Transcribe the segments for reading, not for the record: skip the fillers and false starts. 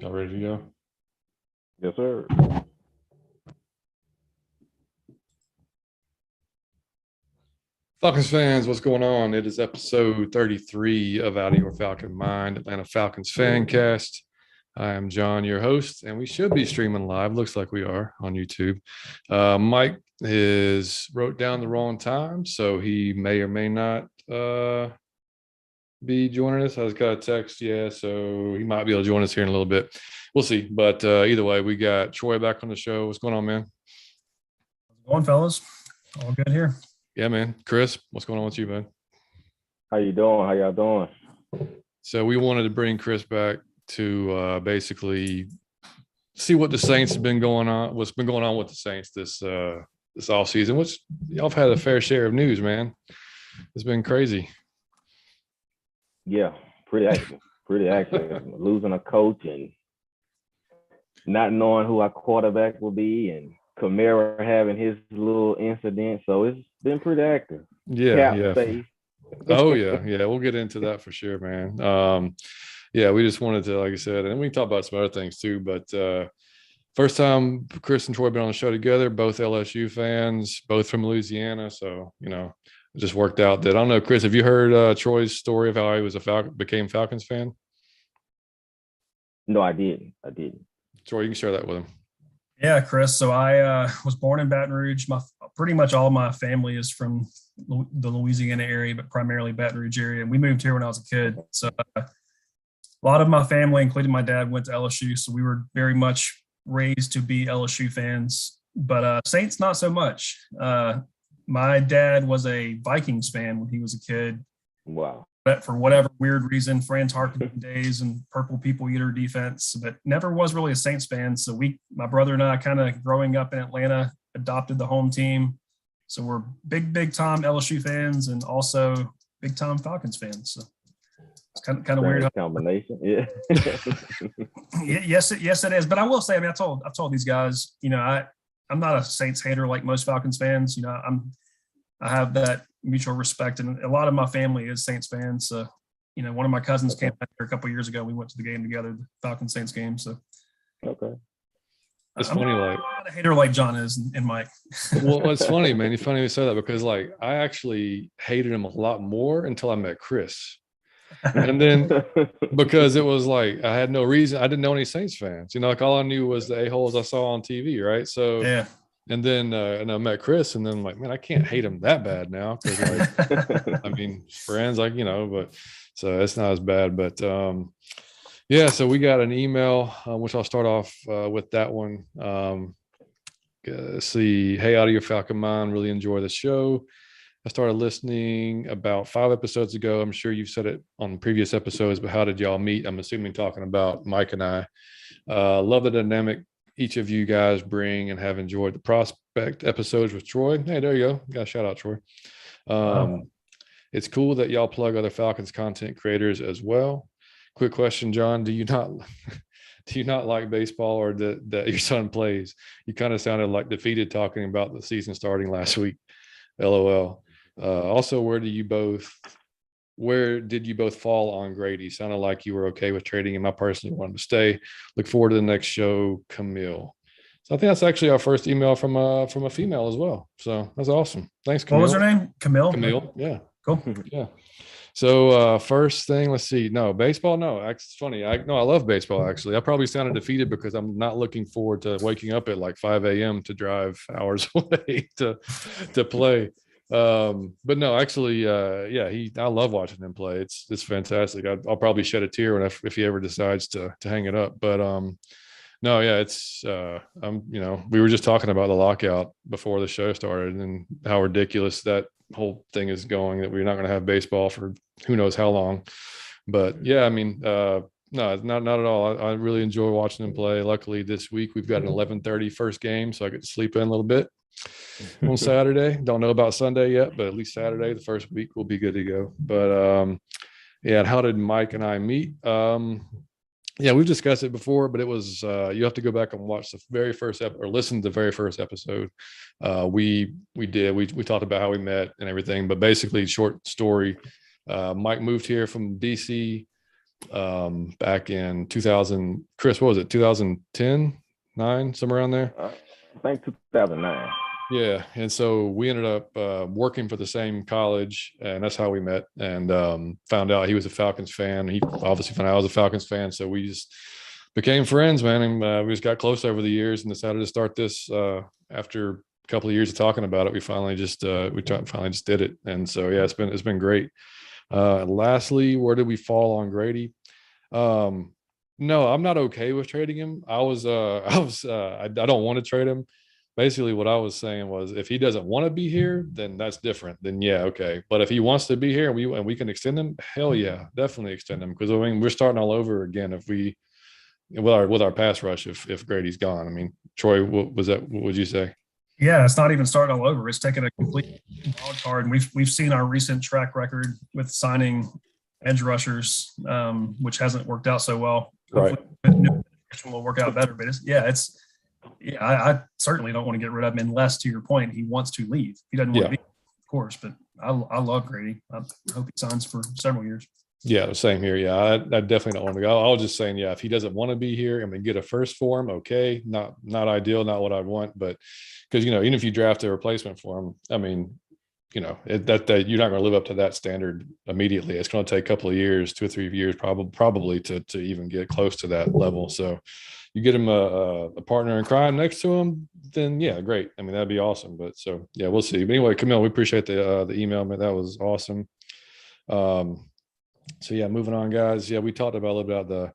Y'all ready to go? Yes, sir. Falcons fans, what's going on? It is episode 33 of Out of Your Falcon Mind, Atlanta Falcons fan cast. I am John, your host, and we should be streaming live. Looks like we are on YouTube. Mike wrote down the wrong time, so he may or may not be joining us. I just got a text, so he might be able to join us here in a little bit. We'll see. But either way, we got Troy back on the show. What's going on, man? How's it going, fellas? All good here. Yeah, man. Chris, what's going on with you, man? How you doing? How y'all doing? So we wanted to bring Chris back to basically see what the Saints have been going on, what's been going on with the Saints this offseason, which y'all have had a fair share of news, man. It's been crazy. Yeah, pretty active. Losing a coach and not knowing who our quarterback will be, and Kamara having his little incident. So it's been pretty active. Yeah. Safe. Oh, yeah. We'll get into that for sure, man. We just wanted to, like I said, and we can talk about some other things too, but first time Chris and Troy have been on the show together, both LSU fans, both from Louisiana. So, it just worked out that, I don't know, Chris, have you heard Troy's story of how he was became Falcons fan? No, I didn't. Troy, you can share that with him. Yeah, Chris. So I was born in Baton Rouge. Pretty much all my family is from the Louisiana area, but primarily Baton Rouge area. And we moved here when I was a kid. So a lot of my family, including my dad, went to LSU. So we were very much raised to be LSU fans. But Saints, not so much. My dad was a Vikings fan when he was a kid. Wow. But for whatever weird reason, Franz Harkin days and Purple People Eater defense, but never was really a Saints fan. So my brother and I, kind of growing up in Atlanta, adopted the home team. So we're big time LSU fans and also big time Falcons fans. So it's kind of weird combination. Yeah. Yes, it is. But I will say, I've told these guys, I'm not a Saints hater like most Falcons fans. I have that mutual respect, and a lot of my family is Saints fans. So, one of my cousins came back here a couple of years ago. We went to the game together, the Falcons Saints game. So, okay, it's funny, like not a hater like John is and Mike. Well, it's funny, man. It's funny you say that because, like, I actually hated him a lot more until I met Chris. And then because it was like I had no reason, I didn't know any Saints fans. Like all I knew was the a-holes I saw on TV, right? So yeah. And then and I met Chris, and then I'm like, man, I can't hate him that bad now because, like, I mean, friends, like, but so it's not as bad. But so we got an email, which I'll start off with that one. See, hey, Out of Your Falcon Mind, really enjoy the show. I started listening about 5 episodes ago. I'm sure you've said it on previous episodes, but how did y'all meet? I'm assuming talking about Mike and I. Love the dynamic each of you guys bring and have enjoyed the prospect episodes with Troy. Hey, there you go. Got a shout out, Troy. It's cool that y'all plug other Falcons content creators as well. Quick question, John, do you not like baseball, or that your son plays? You kind of sounded like defeated talking about the season starting last week. LOL. Also, where did you both fall on Grady? Sounded like you were okay with trading him. I personally wanted to stay. Look forward to the next show, Camille. So I think that's actually our first email from a female as well. So that's awesome. Thanks, Camille. What was her name? Camille? Camille, yeah. Cool. Yeah. So first thing, let's see. No, baseball, no. It's funny. I love baseball, actually. I probably sounded defeated because I'm not looking forward to waking up at like 5 a.m. to drive hours away to play. But no, actually, I love watching him play. It's fantastic. I'll probably shed a tear if he ever decides to hang it up. But no, yeah, it's we were just talking about the lockout before the show started and how ridiculous that whole thing is going, that we're not going to have baseball for who knows how long. But yeah, I mean, no, not at all. I really enjoy watching him play. Luckily this week we've got an 11:30 first game, so I get to sleep in a little bit on Saturday. Don't know about Sunday yet, but at least Saturday, the first week, will be good to go. But and how did Mike and I meet? We've discussed it before, but it was you have to go back and watch the very first or listen to the very first episode. We talked about how we met and everything, but basically, short story. Mike moved here from DC back in 2000. Chris, what was it? 2010, 9, somewhere around there. I think 2009. Yeah, and so we ended up working for the same college, and that's how we met. And found out he was a Falcons fan. He obviously found out I was a Falcons fan, so we just became friends, man. And we just got close over the years, and decided to start this after a couple of years of talking about it. We finally just finally just did it, and so yeah, it's been great. Lastly, where did we fall on Grady? No, I'm not okay with trading him. I don't want to trade him. Basically what I was saying was if he doesn't want to be here, then that's different. Then yeah, okay. But if he wants to be here and we can extend him, hell yeah, definitely extend him. Because I mean we're starting all over again if we with our pass rush if Grady's gone. I mean, Troy, what would you say? Yeah, it's not even starting all over. It's taking a complete wild card. And we've seen our recent track record with signing edge rushers, which hasn't worked out so well. Right. Hopefully will work out better. But I certainly don't want to get rid of him unless, to your point, he wants to leave. He doesn't want to be, of course. But I love Grady. I hope he signs for several years. Yeah, same here. Yeah, I definitely don't want to go. I was just saying, yeah, if he doesn't want to be here and we get a first for him, okay, not ideal, not what I want, but because even if you draft a replacement for him, I mean, that you're not going to live up to that standard immediately. It's going to take a couple of years, 2 or 3 years, probably to even get close to that level. So you get him a partner in crime next to him, then yeah, great. I mean, that'd be awesome. But so yeah, we'll see. But anyway, Camille, we appreciate the email, man. That was awesome. So yeah, moving on, guys. Yeah, we talked about a little bit about the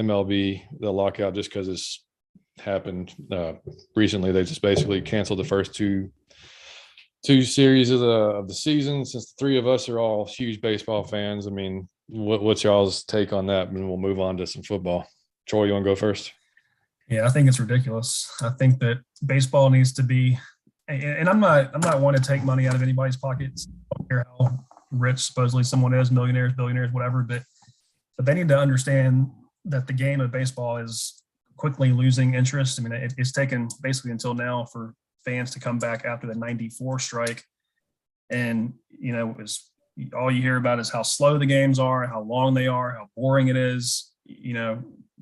MLB, the lockout, just because it's happened recently. They just basically canceled the first two series of the season. Since the three of us are all huge baseball fans, I mean, what's y'all's take on that? And we'll move on to some football. Troy, you want to go first? Yeah, I think it's ridiculous. I think that baseball needs to be, and I'm not one to take money out of anybody's pockets. I don't care how rich supposedly someone is, millionaires, billionaires, whatever, but they need to understand that the game of baseball is quickly losing interest. I mean, it's taken basically until now for fans to come back after the 94 strike. And, all you hear about is how slow the games are, how long they are, how boring it is.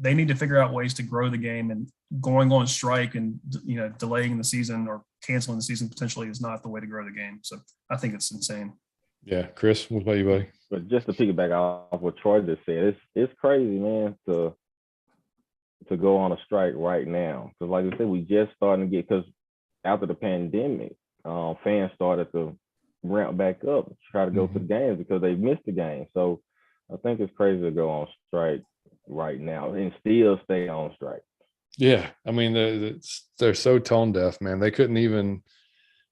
They need to figure out ways to grow the game, and going on strike and, delaying the season or canceling the season potentially is not the way to grow the game. So I think it's insane. Yeah. Chris, what about you, buddy? But just to piggyback off what Troy just said, it's crazy, man, to go on a strike right now. Because like I said, we just starting to get, because after the pandemic, fans started to ramp back up, try to go to the games because they missed the game. So I think it's crazy to go on strike right now and still stay on strike. Yeah, I mean they're so tone deaf, man. They couldn't even.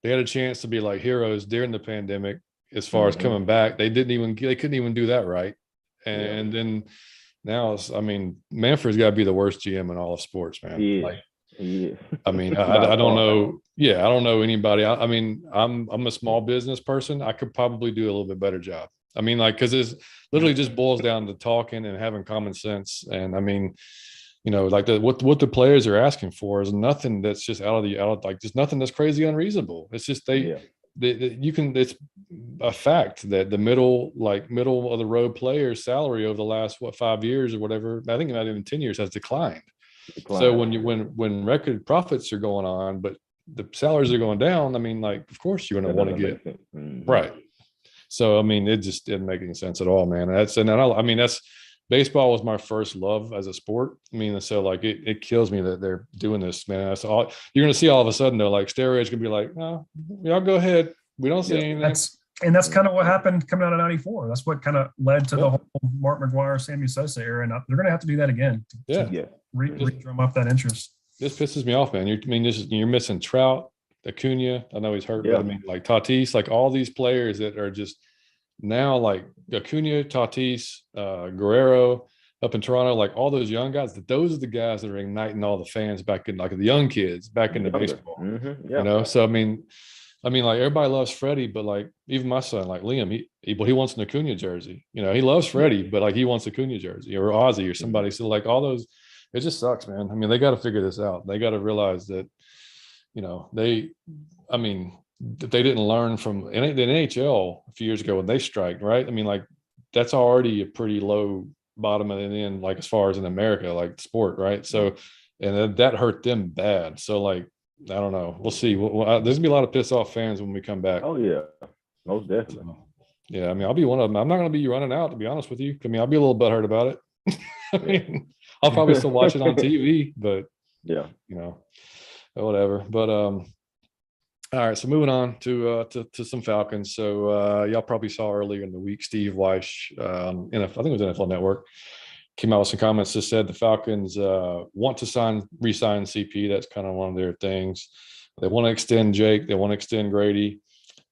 They had a chance to be like heroes during the pandemic as far as coming back. They couldn't even do that right. And then now, I mean, Manfred's got to be the worst GM in all of sports, man. Yeah. I mean, I don't know. Yeah, I don't know anybody. I mean, I'm a small business person. I could probably do a little bit better job. I mean, like, because it's literally just boils down to talking and having common sense. And I mean, like what the players are asking for is nothing that's just just nothing that's crazy unreasonable. It's just it's a fact that the middle of the road players' salary over the last 5 years or whatever, I think not even 10 years, has declined. So when record profits are going on, but the salaries are going down, I mean, like, of course you're going to want to get right. So I mean, it just didn't make any sense at all, man. That's baseball was my first love as a sport. I mean, so like it kills me that they're doing this, man. That's all you're going to see all of a sudden. Though, like steroids can be like, no, y'all go ahead. We don't see anything. That's kind of what happened coming out of '94. That's what kind of led to the whole Mark McGwire, Sammy Sosa era, and they're going to have to do that again. Drum up that interest. This pisses me off, man. You're missing Trout, Acuna. I know he's hurt, but I mean, like Tatis, like all these players that are just now, like Acuna, Tatis, Guerrero up in Toronto, like all those young guys. Those are the guys that are igniting all the fans back in, like the young kids back into baseball. So I mean, like everybody loves Freddie, but like even my son, like Liam, he wants an Acuna jersey. He loves Freddie, but like he wants Acuna jersey or Ozzy or somebody. So like all those, it just sucks, man. I mean, they got to figure this out. They got to realize that, if they didn't learn from the NHL a few years ago when they striked, right? I mean, like that's already a pretty low bottom of the end, like as far as in America, like sport, right? So, and that hurt them bad. So, like, I don't know. We'll see. There's gonna be a lot of pissed off fans when we come back. Oh yeah, most definitely. So, yeah, I mean, I'll be one of them. I'm not gonna be running out, to be honest with you. I mean, I'll be a little butthurt about it. I mean, I'll probably still watch it on TV, but yeah, whatever. But all right, so moving on to some Falcons. So y'all probably saw earlier in the week, Steve Weiss, I think it was NFL Network, came out with some comments that said the Falcons want to re-sign CP. That's kind of one of their things. They want to extend Jake. They want to extend Grady.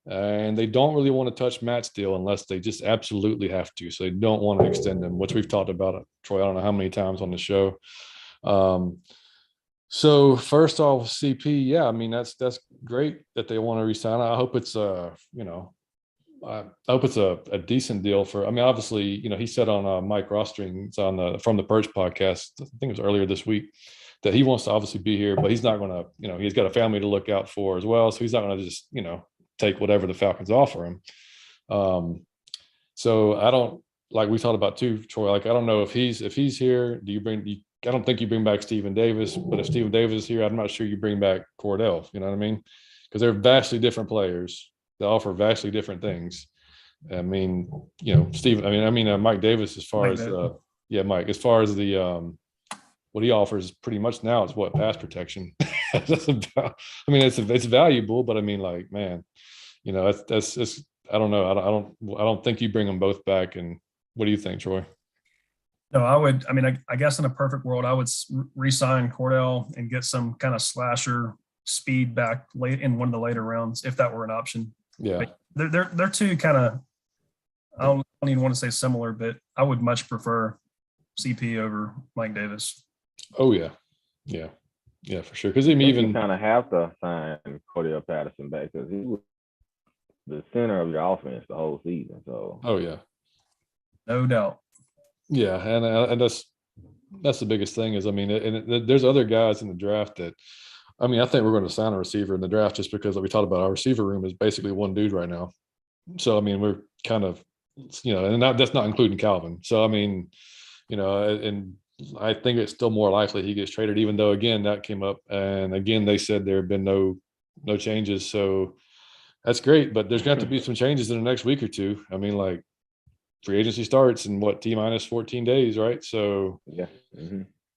And they don't really want to touch Matt's deal unless they just absolutely have to. So they don't want to extend him, which we've talked about, Troy, I don't know how many times on the show. So first off, CP, yeah, I mean, that's great that they want to resign. I hope it's I hope it's a decent deal for, I mean, obviously, he said on Mike Rostring's on the From the Perch podcast, I think it was earlier this week, that he wants to obviously be here, but he's not going to, he's got a family to look out for as well. So he's not going to just, take whatever the Falcons offer him. So I don't, like we talked about too, Troy, like, I don't know if he's here, I don't think you bring back Stephen Davis, but if Stephen Davis is here, I'm not sure you bring back Cordell, you know what I mean? Because they're vastly different players. They offer vastly different things. I mean, Mike Davis, as far as Mike, as far as the what he offers pretty much now is what, pass protection. That's about, I mean, it's valuable, but I mean, like, man, that's I don't know. I don't think you bring them both back. And what do you think, Troy? No, I guess in a perfect world, I would re-sign Cordell and get some kind of slasher speed back late in one of the later rounds, if that were an option. Yeah. But they're two kind of, I don't even want to say similar, but I would much prefer CP over Mike Davis. Oh yeah. Yeah. Yeah, for sure. Because you kind of have to sign Cordell Patterson back because he was the center of your offense the whole season. So. Oh yeah. No doubt. Yeah, and that's the biggest thing is, I mean, and there's other guys in the draft that, I mean, I think we're going to sign a receiver in the draft just because, like we talked about, our receiver room is basically one dude right now. So I mean, we're kind of, and that's not including Calvin. So I mean, and I think it's still more likely he gets traded, even though again that came up, and again they said there have been no changes. So that's great, but there's got to be some changes in the next week or two. I mean, like, free agency starts in T-minus 14 days, right? So yeah,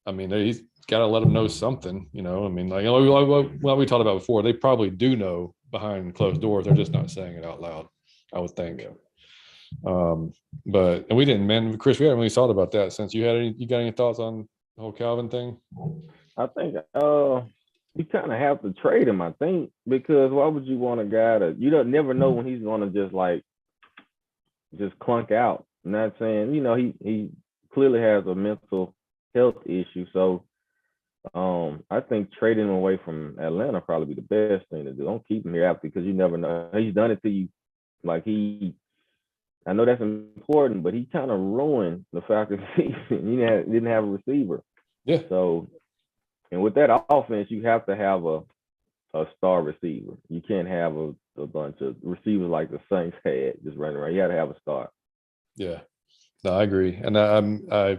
I mean, he's got to let them know something, I mean, like, what we talked about before, they probably do know behind closed doors. They're just not saying it out loud, I would think. But and we didn't, man, Chris, we haven't really thought about that since you got any thoughts on the whole Calvin thing? I think you kind of have to trade him, I think, because why would you want a guy that you don't never know when he's going to just clunk out. I'm not saying, he clearly has a mental health issue. So I think trading him away from Atlanta probably be the best thing to do. Don't keep him here after, because you never know. He's done it to you. Like I know that's important, but he kind of ruined the Falcons season. He didn't have a receiver. Yeah. So, and with that offense, you have to have a star receiver. You can't have a bunch of receivers like the Saints had just running around. You got to have a star. Yeah, no, I agree. And I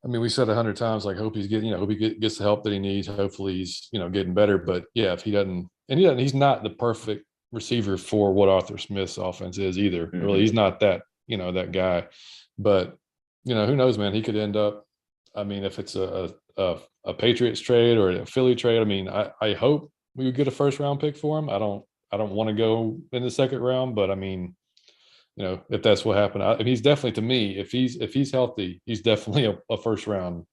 mean, we said 100 times, like, hope he's getting, hope he gets the help that he needs. Hopefully he's, getting better. But yeah, if he doesn't, and he's not the perfect receiver for what Arthur Smith's offense is either. Mm-hmm. Really, he's not that, that guy. But, who knows, man? He could end up, I mean, if it's a Patriots trade or a Philly trade, I mean, I hope we would get a first round pick for him. I don't want to go in the second round, but I mean, if that's what happened, he's definitely, to me, if he's healthy, he's definitely a first round.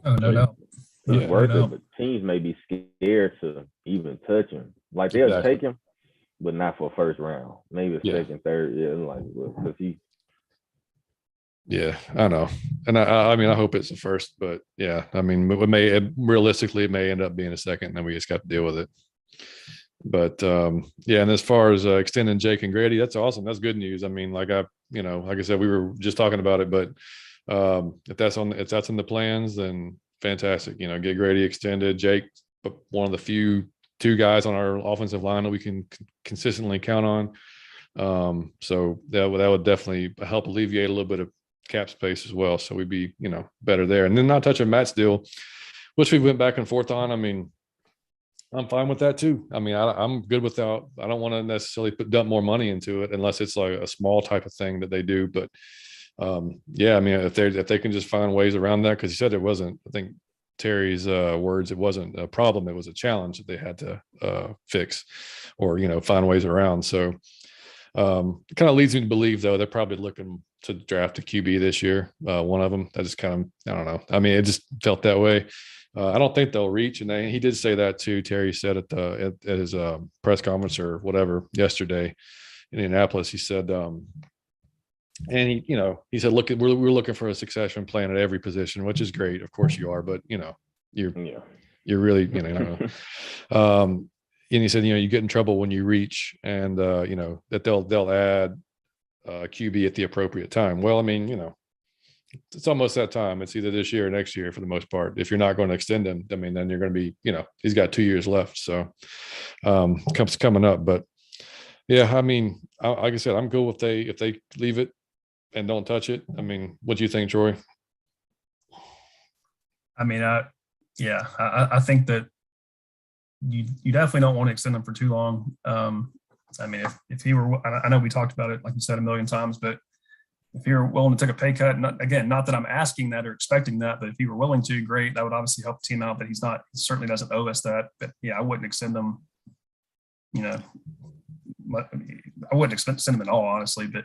Oh, no doubt. He's worth it, but teams may be scared to even touch him. Like, they'll take him, but not for a first round. Maybe a second, third. Yeah, like, because he. Yeah, I know, and I mean, I hope it's a first, but yeah, I mean, realistically, it may end up being a second, and then we just got to deal with it. But yeah, and as far as extending Jake and Grady, that's awesome. That's good news. I mean, like I said, we were just talking about it, but if that's in the plans, then fantastic. Get Grady extended. Jake, one of the two guys on our offensive line that we can consistently count on. So that would definitely help alleviate a little bit of cap space as well. So we'd be, better there. And then not touching Matt's deal, which we went back and forth on. I mean, I'm fine with that too. I mean, I'm good without. I don't want to necessarily dump more money into it unless it's like a small type of thing that they do. But yeah, I mean, if they can just find ways around that, because he said it wasn't. I think Terry's words, it wasn't a problem. It was a challenge that they had to fix, or find ways around. So it kind of leads me to believe, though, they're probably looking to draft a QB this year. One of them. I just kind of, I don't know. I mean, it just felt that way. I don't think they'll reach, and he did say that too. Terry said at his press conference or whatever yesterday in Indianapolis. He said, and he said, look, we're looking for a succession plan at every position, which is great. Of course you are, but you're really and he said, you get in trouble when you reach, and that they'll add a QB at the appropriate time. Well, I mean, it's almost that time. It's either this year or next year for the most part. If you're not going to extend him, I mean, then you're going to be, he's got 2 years left. So coming up. But yeah, I mean, like I said, I'm cool if they leave it and don't touch it. I mean, what do you think, Troy? I mean, I think that you definitely don't want to extend him for too long. I mean, if he were, I know we talked about it, like you said, a million times, but if you're willing to take a pay cut, not that I'm asking that or expecting that, but if you were willing to, great. That would obviously help the team out, but he certainly doesn't owe us that. But yeah, I wouldn't extend him, I wouldn't extend him at all, honestly, but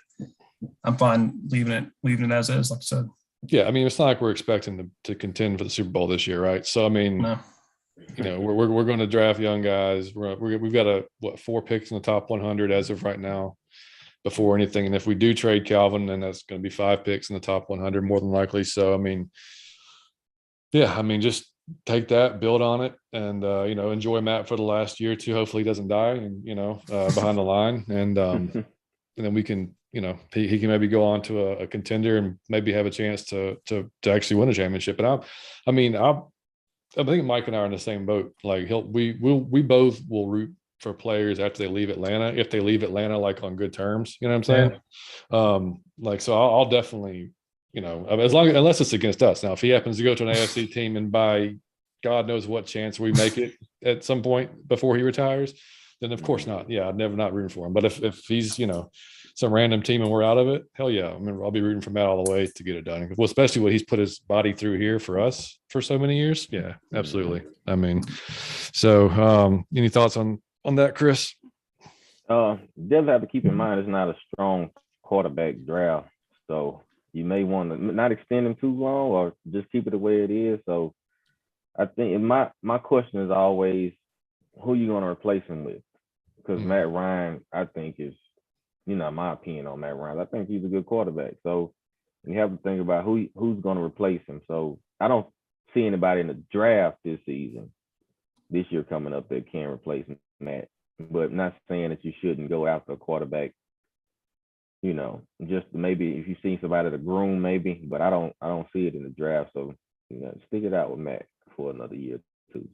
I'm fine leaving it as is, like I said. Yeah. I mean, it's not like we're expecting to contend for the Super Bowl this year, right? So, I mean, no. We're going to draft young guys. We've got 4 picks in the top 100 as of right now, before anything. And if we do trade Calvin, then that's going to be 5 picks in the top 100 more than likely. So, I mean, yeah, I mean, just take that, build on it, and, enjoy Matt for the last year or two. Hopefully he doesn't die and, behind the line. And then we can, he can maybe go on to a contender and maybe have a chance to actually win a championship. And I think Mike and I are in the same boat. Like we both will root for players after they leave Atlanta, if they leave Atlanta like on good terms, you know what I'm saying? Yeah. So I'll definitely, unless it's against us. Now, if he happens to go to an AFC team and by God knows what chance we make it at some point before he retires, then of course not. Yeah, I'd never not rooting for him. But if he's, some random team and we're out of it, hell yeah. I mean, I'll be rooting for Matt all the way to get it done. Well, especially what he's put his body through here for us for so many years. Yeah, absolutely. I mean, so any thoughts on that, Chris? Definitely have to keep in mind it's not a strong quarterback draft. So you may want to not extend him too long or just keep it the way it is. So I think my question is always who you going to replace him with? Because Matt Ryan, I think, is, my opinion on Matt Ryan, I think he's a good quarterback. So you have to think about who's going to replace him. So I don't see anybody in the draft this year coming up that can replace Matt. But not saying that you shouldn't go after a quarterback, just maybe if you see somebody to groom, maybe. But I don't see it in the draft. So stick it out with Matt for another year or 2.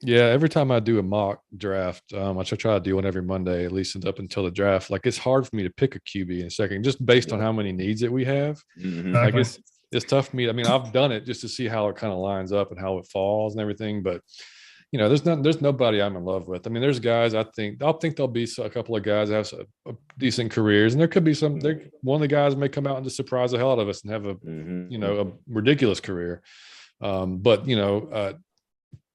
Yeah, every time I do a mock draft, I try to do one every Monday, at least up until the draft. Like, it's hard for me to pick a QB in a second, just based on how many needs that we have. Mm-hmm. I guess it's tough for me. I mean, I've done it just to see how it kind of lines up and how it falls and everything. But there's nobody I'm in love with. I mean, there's guys I think there'll be a couple of guys that have a decent careers, and there could be one of the guys may come out and just surprise the hell out of us and have a ridiculous career. But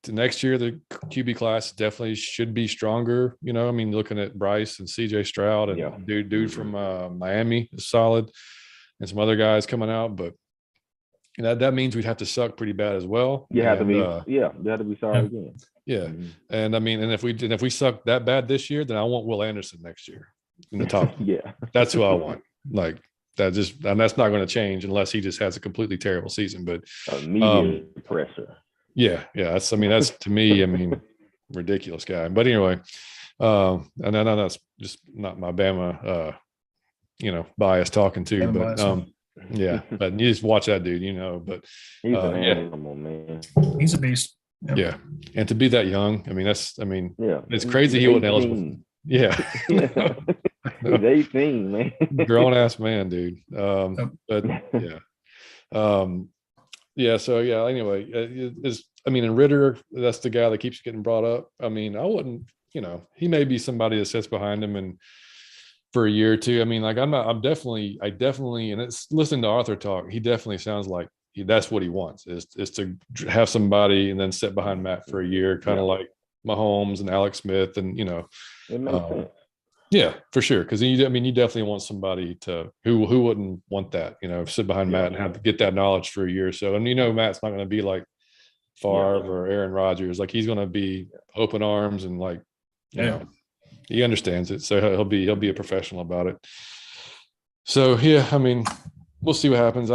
next year the QB class definitely should be stronger. I mean, looking at Bryce and CJ Stroud and dude from Miami is solid, and some other guys coming out, but that means we'd have to suck pretty bad as well. You have to be sorry again. Yeah. Mm-hmm. And I mean, and if we suck that bad this year, then I want Will Anderson next year in the top. Yeah. That's who I want. Like, and that's not going to change unless he just has a completely terrible season. But immediate pressure. Yeah. That's to me, ridiculous guy. But anyway, and I know that's just not my Bama, bias talking too. But yeah, but you just watch that dude, But he's an animal, man. He's a beast. Yep. Yeah, and to be that young, it's crazy he wasn't eligible. Yeah. He's 18, man. Grown ass man, dude. But yeah, Yeah. So yeah. Anyway, and Ritter, that's the guy that keeps getting brought up. I mean, I wouldn't. He may be somebody that sits behind him and for a year or two. I mean, like I definitely, and it's listening to Arthur talk. He definitely sounds like that's what he wants is to have somebody and then sit behind Matt for a year, kind of like Mahomes and Alex Smith, and it makes sense. Yeah, for sure. Because you definitely want somebody to who wouldn't want that, sit behind Matt and have to get that knowledge for a year or so. And Matt's not going to be like Favre or Aaron Rodgers. Like he's going to be open arms and like, he understands it. So he'll be a professional about it. So yeah, I mean, we'll see what happens.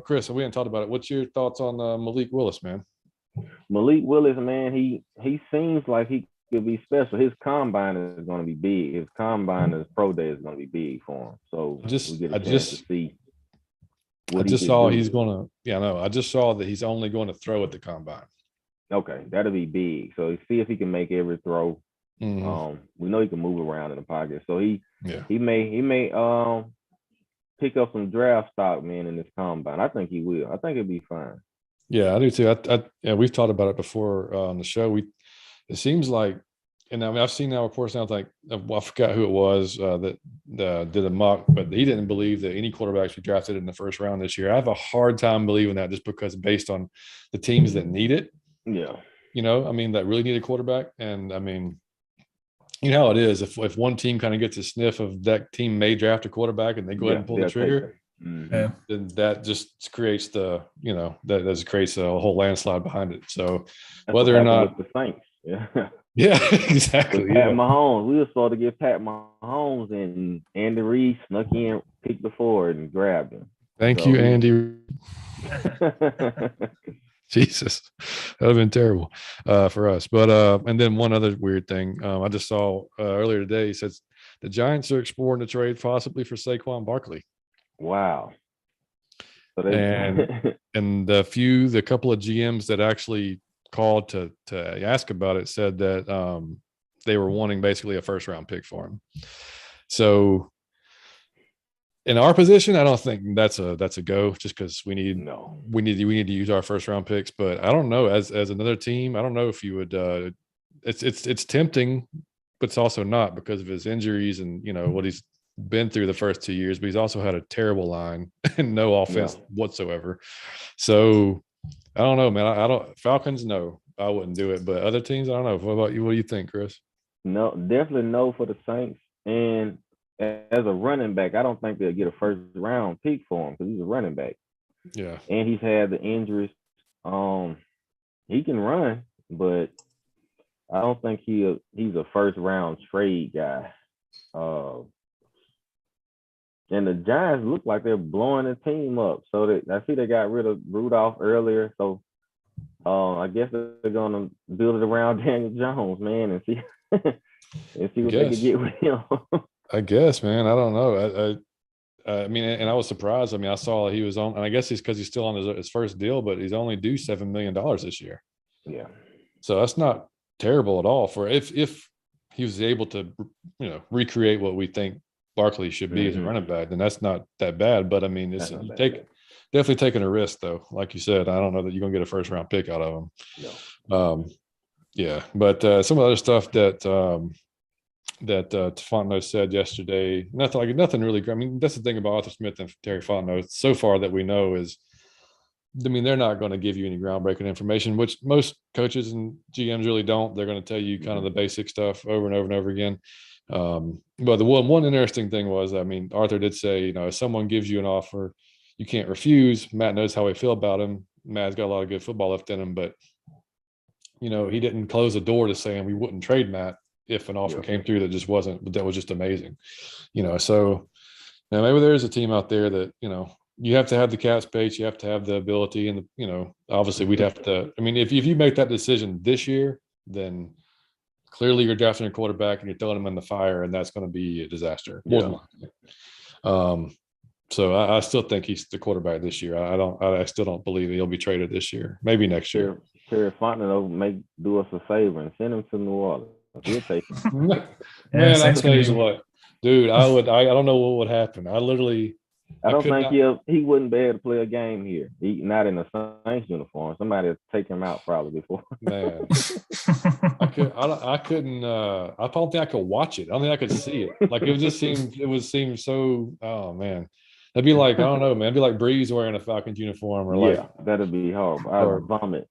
Chris, we haven't talked about it. What's your thoughts on Malik Willis, man? Malik Willis, man, he seems like he could be special. His combine is going to be big. His pro day is going to be big for him. So we get a chance to see. I just saw he's going to. Yeah, no, I just saw that he's only going to throw at the combine. Okay, that'll be big. So see if he can make every throw. Mm-hmm. We know he can move around in the pocket. So he may pick up some draft stock, man, in this combine. I think he will. I think it'll be fine. Yeah, I do too. We've talked about it before on the show. It seems like, and I mean, I've seen now reports now. Like I forgot who it was that did a mock, but he didn't believe that any quarterbacks should be drafted in the first round this year. I have a hard time believing that, just because based on the teams that need it. Yeah. I mean, that really need a quarterback, and I mean, you know how it is. If one team kind of gets a sniff of that team may draft a quarterback and they go ahead and pull the trigger, then that just creates that just creates a whole landslide behind it. So that's whether or not the Saints, yeah, exactly. Pat Mahomes, we were supposed to get Pat Mahomes, and Andy Reid snuck in, picked the forward, and grabbed him. Thank you, Andy. Jesus, that would have been terrible for us. But and then one other weird thing I just saw earlier today. He says the Giants are exploring the trade possibly for Saquon Barkley. Wow. So and the couple of GMs that actually called to ask about it said that they were wanting basically a first round pick for him. So in our position, I don't think that's a go, just because we need to use our first round picks. But I don't know, as another team, I don't know if you would. It's tempting, but it's also not, because of his injuries and what he's been through the first 2 years. But he's also had a terrible line and no offense whatsoever. So I don't know, man. I don't. Falcons, no, I wouldn't do it. But other teams, I don't know. What about you? What do you think, Chris? No, definitely no for the Saints. And as a running back, I don't think they'll get a first round pick for him, because he's a running back. Yeah. And he's had the injuries. He can run, but I don't think he's a first round trade guy. And the Giants look like they're blowing the team up. So I see they got rid of Rudolph earlier. So I guess they're gonna build it around Daniel Jones, man, and see what they can get with him. I guess, man. I don't know. I mean, and I was surprised. I mean, I saw he was on, and I guess it's because he's still on his first deal, but he's only due $7 million this year. Yeah. So that's not terrible at all for if he was able to, recreate what we think Barkley should be as a running back, then that's not that bad. But I mean, it's definitely taking a risk, though. Like you said, I don't know that you're gonna get a first round pick out of him. No. Yeah, but some of the other stuff that Fontenot said yesterday, nothing really. I mean, that's the thing about Arthur Smith and Terry Fontenot so far that we know is, I mean, they're not going to give you any groundbreaking information, which most coaches and GMs really don't. They're going to tell you kind of the basic stuff over and over and over again. But the one interesting thing was, I mean, Arthur did say, if someone gives you an offer, you can't refuse. Matt knows how we feel about him. Matt's got a lot of good football left in him, but he didn't close the door to saying we wouldn't trade Matt if an offer came through that was just amazing. So now maybe there's a team out there that, you have to have the cap space, you have to have the ability, and obviously we'd have to. I mean, if you make that decision this year, then clearly you're drafting a quarterback and you're throwing him in the fire, and that's going to be a disaster. So I still think he's the quarterback this year. I still don't believe he'll be traded this year. Maybe next year. Terry Fontenot may do us a favor and send him to New Orleans. He'll take him. Man, I tell you what, dude, I don't know what would happen. I literally I don't think not, he wouldn't be able to play a game here. He not in a Saints uniform. Somebody would take him out probably before. man. I couldn't. I don't think I could watch it. I don't think I could see it. Like it would seem so. Oh man, that'd be like, I don't know, man. It'd be like Breeze wearing a Falcons uniform, or yeah, that'd be horrible. I'd vomit.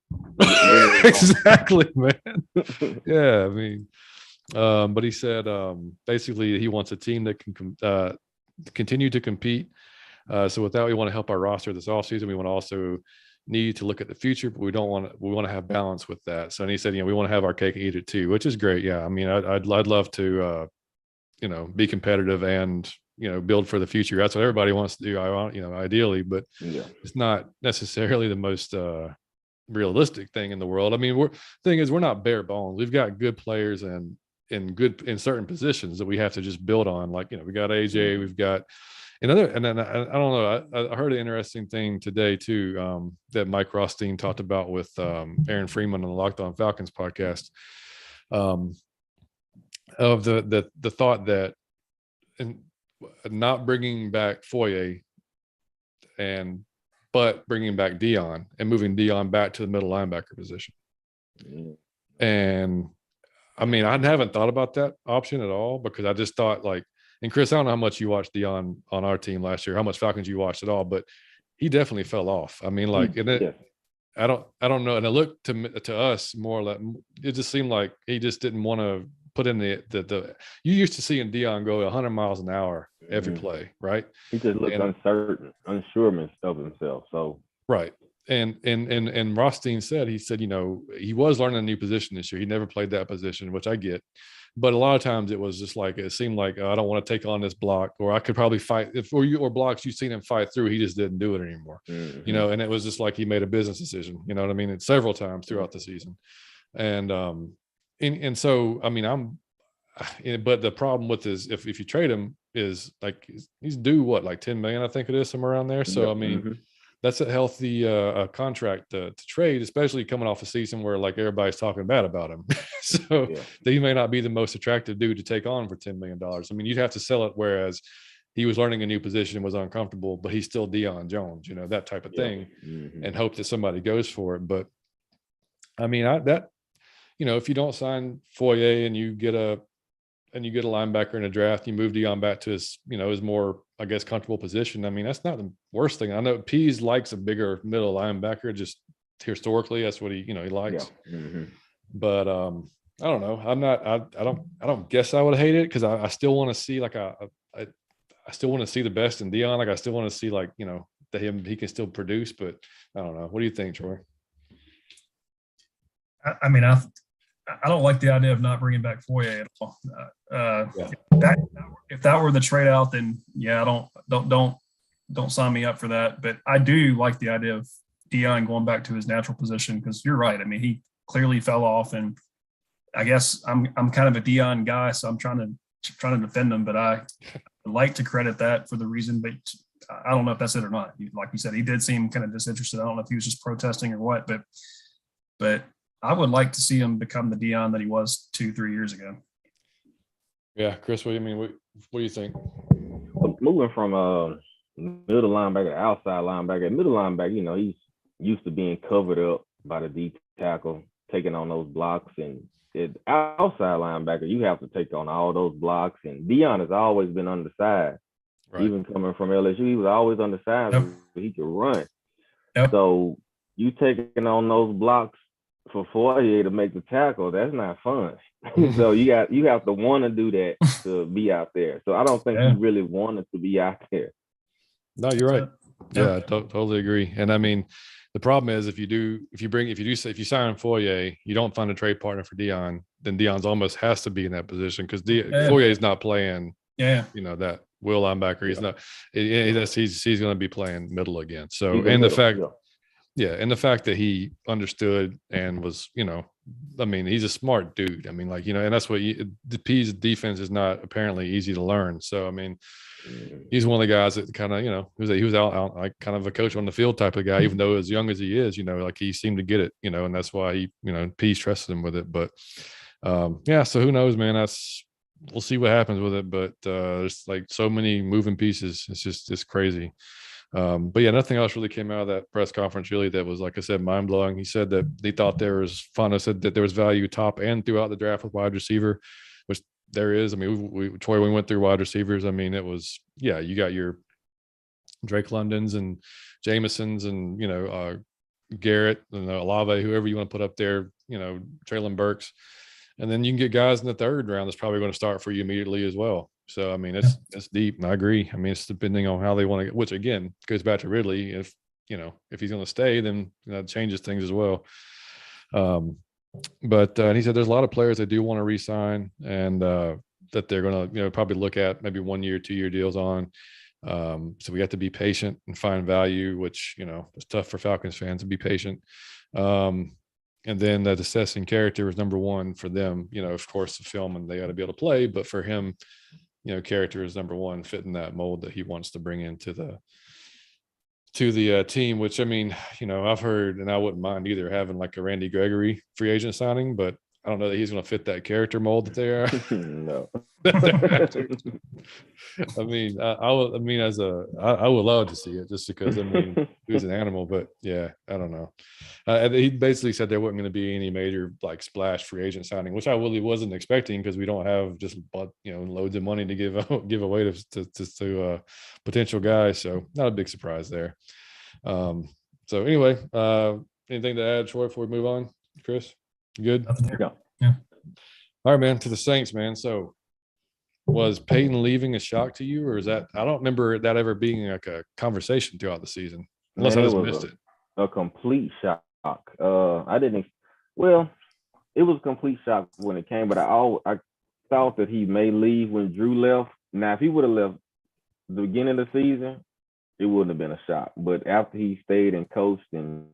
Exactly, man. Yeah, I mean, but he said basically he wants a team that can continue to compete. So with that, we want to help our roster this offseason. We want to also need to look at the future, but we want to have balance with that. So, and he said, we want to have our cake and eat it too, which is great. Yeah. I mean, I'd love to, be competitive and, build for the future. That's what everybody wants to do. Ideally, but it's not necessarily the most, realistic thing in the world. I mean, we're not bare bones. We've got good players and in certain positions that we have to just build on. Like, we got AJ, we've got, and then I don't know. I heard an interesting thing today too, that Mike Rothstein talked about with Aaron Freeman on the Locked On Falcons podcast, of the thought that not bringing back Foye but bringing back Dion and moving Dion back to the middle linebacker position. And I mean, I haven't thought about that option at all, because I just thought like. And Chris, I don't know how much you watched Dion on our team last year, how much Falcons you watched at all, but he definitely fell off. I mean, like, I don't know. And it looked to us more like it just seemed like he just didn't want to put in the you used to seeing Dion go 100 miles an hour every play, right? He just looked uncertain, unsure of himself. So right. And Rothstein said, he was learning a new position this year. He never played that position, which I get. But a lot of times it was just like, it seemed like, I don't want to take on this block, or I could probably fight or blocks you've seen him fight through. He just didn't do it anymore, and it was just like he made a business decision, you know what I mean? And several times throughout the season. And so, I mean, but the problem with is if you trade him is like, he's due like 10 million, I think it is, somewhere around there. So, I mean, that's a healthy contract to trade, especially coming off a season where like everybody's talking bad about him. So he may not be the most attractive dude to take on for $10 million. I mean, you'd have to sell it, whereas he was learning a new position and was uncomfortable, but he's still Deion Jones, that type of thing, and hope that somebody goes for it. But I mean, if you don't sign Foye and you get a linebacker in a draft, you move Deion back to his more, I guess, comfortable position. I mean, that's not the worst thing. I know Pease likes a bigger middle linebacker, just historically, that's what he likes. But I don't know. I don't guess I would hate it, because I still want to see I still want to see the best in Deion. Like, I still want to see that he can still produce, but I don't know. What do you think, Troy? I mean, I don't like the idea of not bringing back Foye at all. If that were the trade out, then don't sign me up for that. But I do like the idea of Deion going back to his natural position, because you're right. I mean, he clearly fell off, and I guess I'm kind of a Deion guy, so I'm trying to defend him. But I like to credit that for the reason, but I don't know if that's it or not. Like you said, he did seem kind of disinterested. I don't know if he was just protesting or what, but I would like to see him become the Deion that he was 2-3 years ago. Yeah, Chris, what do you mean? What do you think? Moving from middle linebacker to outside linebacker, middle linebacker, he's used to being covered up by the D tackle, taking on those blocks, and outside linebacker, you have to take on all those blocks. And Deion has always been undersized. Right. Even coming from LSU, he was always undersized, but he could run. Yep. So you taking on those blocks for Foye to make the tackle, that's not fun. So you have to want to do that to be out there. So I don't think he really wanted to be out there. No, you're right. Yeah, I totally agree. And I mean, the problem is if you sign Foye, you don't find a trade partner for Deion, then Deion's almost has to be in that position, because Foye is not playing. That will linebacker. He's not. He's going to be playing middle again. So and the fact that he understood and was, I mean, he's a smart dude. I mean, and that's what the P's defense is not apparently easy to learn. So, I mean, he's one of the guys that kind of, he was out like kind of a coach on the field type of guy, even though as young as he is, like he seemed to get it, and that's why he, P's trusted him with it. But so who knows, man, we'll see what happens with it. But there's like so many moving pieces. It's crazy. But yeah, nothing else really came out of that press conference really that was, like I said, mind blowing. He said that he thought Fontenot said that there was value top and throughout the draft with wide receiver, which there is. I mean, Troy, we went through wide receivers. I mean, it was, yeah, you got your Drake Londons and Jamesons and, Garrett and Olave, whoever you want to put up there, Traylon Burks. And then you can get guys in the third round that's probably going to start for you immediately as well. So, I mean, it's deep, and I agree. I mean, it's depending on how they want to get, which again goes back to Ridley. If he's going to stay, then that changes things as well. But he said there's a lot of players that do want to re-sign, and that they're going to, probably look at maybe 1 year, 2 year deals on. So we have to be patient and find value, which, it's tough for Falcons fans to be patient. And then that assessing character is number one for them. Of course, the film, and they got to be able to play, but for him, character is number one, fitting that mold that he wants to bring into the team, which, I mean, I've heard, and I wouldn't mind either, having like a Randy Gregory free agent signing, but I don't know that he's going to fit that character mold that they are. No. I mean, I would love to see it, just because, I mean, he was an animal, but yeah, I don't know. He basically said there wasn't going to be any major like splash free agent signing, which I really wasn't expecting, because we don't have just loads of money to give away to potential guys. So not a big surprise there. So anyway, anything to add, Troy, before we move on? Chris, you good? Yeah. Yeah. All right, man. To the Saints, man. So, was Peyton leaving a shock to you, or is that, I don't remember that ever being like a conversation throughout the season, unless I just missed it. A complete shock. I didn't. Well, it was a complete shock when it came, but I thought that he may leave when Drew left. Now, if he would have left the beginning of the season, it wouldn't have been a shock. But after he stayed and coached, and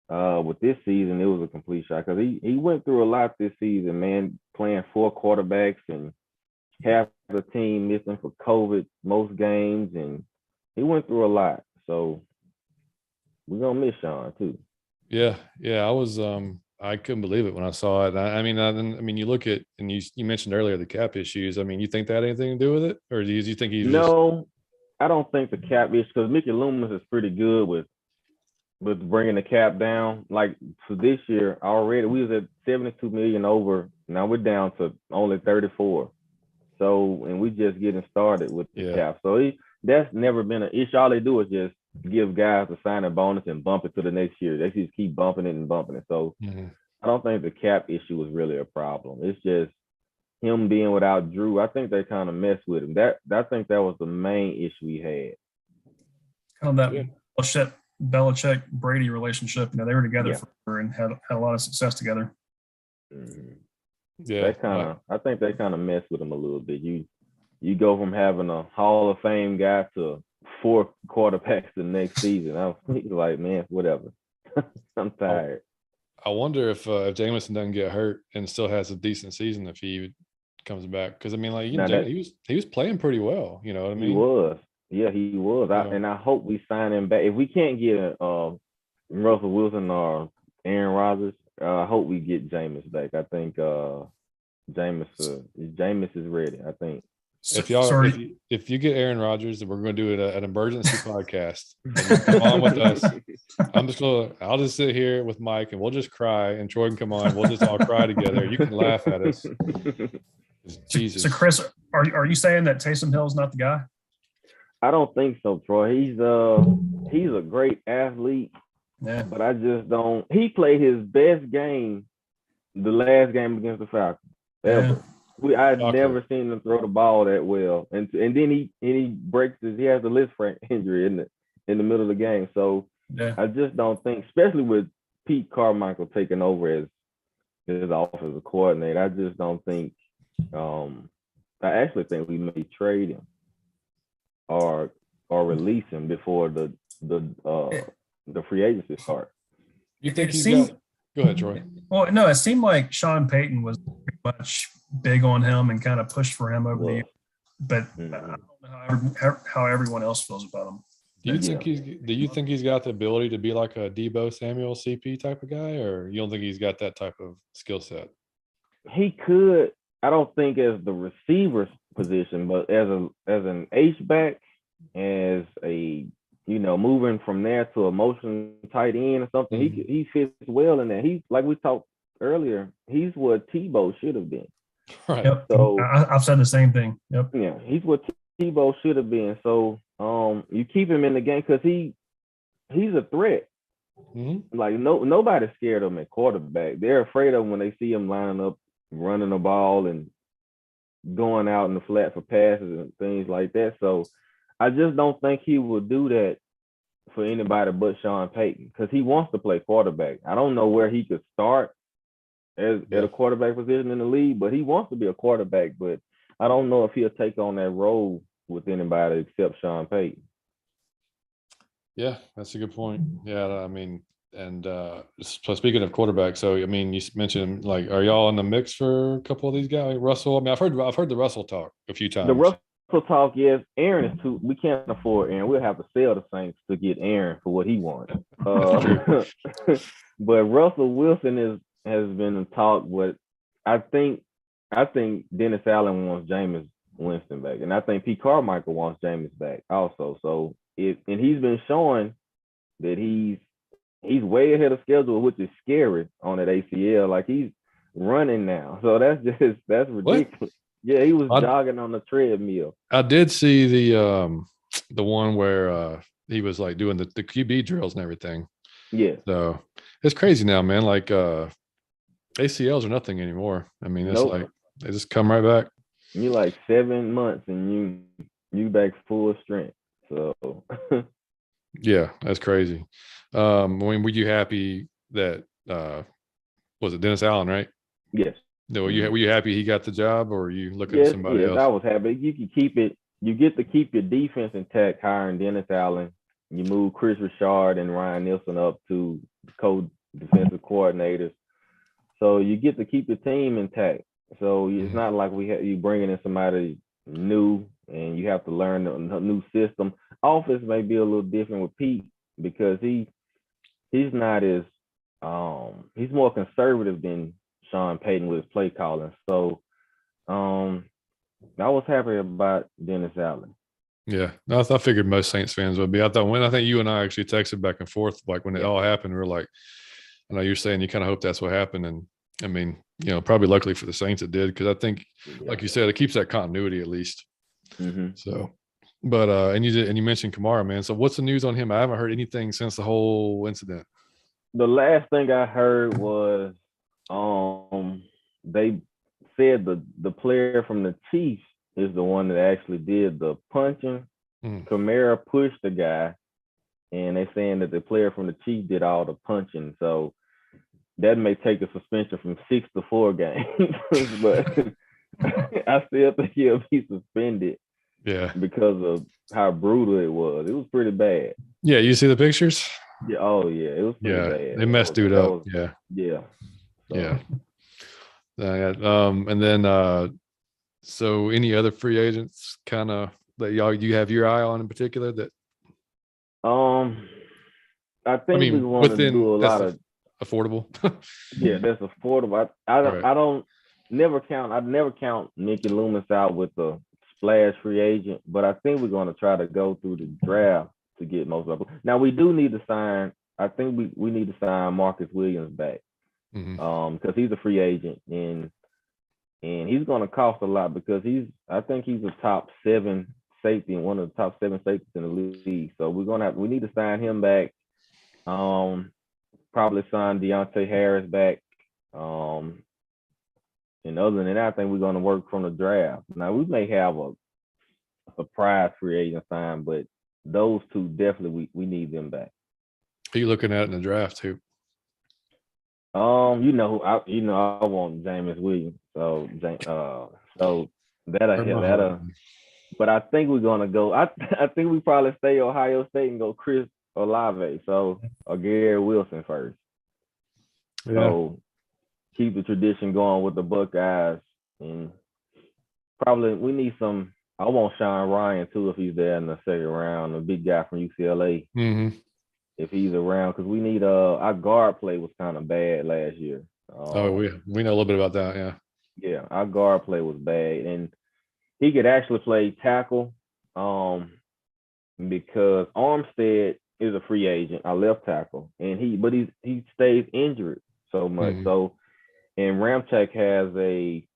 with this season, it was a complete shock, because he went through a lot this season, man, playing 4 quarterbacks and half the team missing for COVID most games, and he went through a lot. So we're gonna miss Sean too. Yeah. I couldn't believe it when I saw it. I mean, you look at, and you mentioned earlier the cap issues. I mean, you think that had anything to do with it, or do you think he's No, I don't think the cap issue, because Mickey Loomis is pretty good with bringing the cap down. Like for this year already, we was at 72 million over. Now we're down to only 34. So, and we just getting started with the cap. So that's never been an issue. All they do is just give guys a signing bonus and bump it to the next year. They just keep bumping it and bumping it. So I don't think the cap issue was really a problem. It's just him being without Drew. I think they kind of messed with him. I think that was the main issue he had. Kind of that Belichick Brady relationship. They were together forever and had a lot of success together. Mm-hmm. Yeah, I think they kind of messed with him a little bit. You go from having a Hall of Fame guy to 4 quarterbacks the next season. I was like, man, whatever. I'm tired. I wonder if Jameson doesn't get hurt and still has a decent season, if he comes back. Because I mean, like, he was playing pretty well. You know what I mean? He was. Yeah, he was. And I hope we sign him back. If we can't get Russell Wilson or Aaron Rodgers, I hope we get Jameis back. I think Jameis is ready, I think. If you get Aaron Rodgers, we're going to do an emergency podcast. Come on with us. I'll just sit here with Mike, and we'll just cry, and Troy can come on. We'll just all cry together. You can laugh at us. Jesus. So Chris, are you saying that Taysom Hill's not the guy? I don't think so, Troy. He's a great athlete. Yeah. But I just don't. He played his best game the last game against the Falcons ever. Yeah. I've never seen him throw the ball that well. And then he breaks he has a Liz Frank injury in the middle of the game. So I just don't think, especially with Pete Carmichael taking over as his offensive coordinator, I just don't think. I actually think we may trade him or release him before the free agency start. You think go ahead, Troy. Well, no, it seemed like Sean Payton was pretty much big on him and kind of pushed for him over the years. But I don't know how everyone else feels about him. Do you think he's got the ability to be like a Debo Samuel CP type of guy, or you don't think he's got that type of skill set? He could. I don't think as the receiver position, but as an H back, as a moving from there to a motion tight end or something, he fits well in that. He's like we talked earlier. He's what Tebow should have been. Right. Yep. So I've said the same thing. Yep. Yeah, he's what Tebow should have been. So you keep him in the game because he's a threat. Mm-hmm. Like nobody's scared of him at quarterback. They're afraid of him when they see him lining up, running the ball and going out in the flat for passes and things like that. So I just don't think he will do that for anybody but Sean Payton because he wants to play quarterback. I don't know where he could start at a quarterback position in the league, but he wants to be a quarterback. But I don't know if he'll take on that role with anybody except Sean Payton. Yeah, that's a good point. Yeah, I mean, and so speaking of quarterback, so I mean, you mentioned like, are y'all in the mix for a couple of these guys? Russell. I mean, I've heard the Russell talk a few times. The Russell talk, yes. Aaron is too. We can't afford Aaron. We'll have to sell the Saints to get Aaron for what he wants. But Russell Wilson has been talked. But I think Dennis Allen wants Jameis Winston back, and I think Pete Carmichael wants Jameis back also. So he's been showing that he's way ahead of schedule, which is scary on that ACL. Like he's running now, so that's ridiculous. What? Yeah, he was jogging on the treadmill. I did see the one where he was like doing the QB drills and everything. Yeah. So it's crazy now, man. Like ACLs are nothing anymore. I mean, it's like they just come right back. You're like 7 months and you back full strength. So yeah, that's crazy. I mean, were you happy that was it Dennis Allen, right? Yes. No, were you happy he got the job, or were you looking at somebody else? I was happy. You can keep it. You get to keep your defense intact, hiring Dennis Allen. You move Chris Richard and Ryan Nielsen up to co-defensive coordinators. So you get to keep your team intact. So it's not like you bringing in somebody new and you have to learn a new system. Offense may be a little different with Pete because he's not as he's more conservative than Sean Payton with his play calling. So I was happy about Dennis Allen. Yeah, I figured most Saints fans would be. I think you and I actually texted back and forth like when it all happened. We were like, I know you're saying you kind of hope that's what happened, and I mean, probably luckily for the Saints it did because I think, like you said, it keeps that continuity at least. Mm-hmm. So, but and you mentioned Kamara, man. So what's the news on him? I haven't heard anything since the whole incident. The last thing I heard was they said the player from the Chiefs is the one that actually did the punching. Kamara pushed the guy, and they're saying that the player from the Chiefs did all the punching. So that may take a suspension from 6 to 4 games, but I still think he'll be suspended. Yeah, because of how brutal it was. It was pretty bad. Yeah, you see the pictures? Yeah. Oh yeah, it was pretty bad. They messed dude up. Yeah. So. Yeah. And then so any other free agents kind of that you have your eye on in particular that I think we want to do a lot of affordable. Yeah, that's affordable. I'd never count Mickey Loomis out with the splash free agent, but I think we're going to try to go through the draft to get most of them. Now we do need to sign. I think we need to sign Marcus Williams back because he's a free agent and he's going to cost a lot because I think he's a top 7 safety and one of the top 7 safeties in the league. So we need to sign him back. Probably sign Deontay Harris back. And other than that, I think we're going to work from the draft. Now we may have a surprise free agent sign, but those two definitely we need them back. Who are you looking at in the draft too? I want Jameis Williams. So that'll. But I think we're gonna go. I think we probably stay Ohio State and go Chris Olave. So or Gary Wilson first. Yeah. So keep the tradition going with the Buckeyes, and probably we need some. I want Sean Ryan too if he's there in the second round, the big guy from UCLA. Mm-hmm. If he's around, because we need our guard play was kind of bad last year. We know a little bit about that, yeah. Yeah, our guard play was bad, and he could actually play tackle. Because Armstead is a free agent, our left tackle, and he stays injured so much. Mhm. So, and Ramchak has a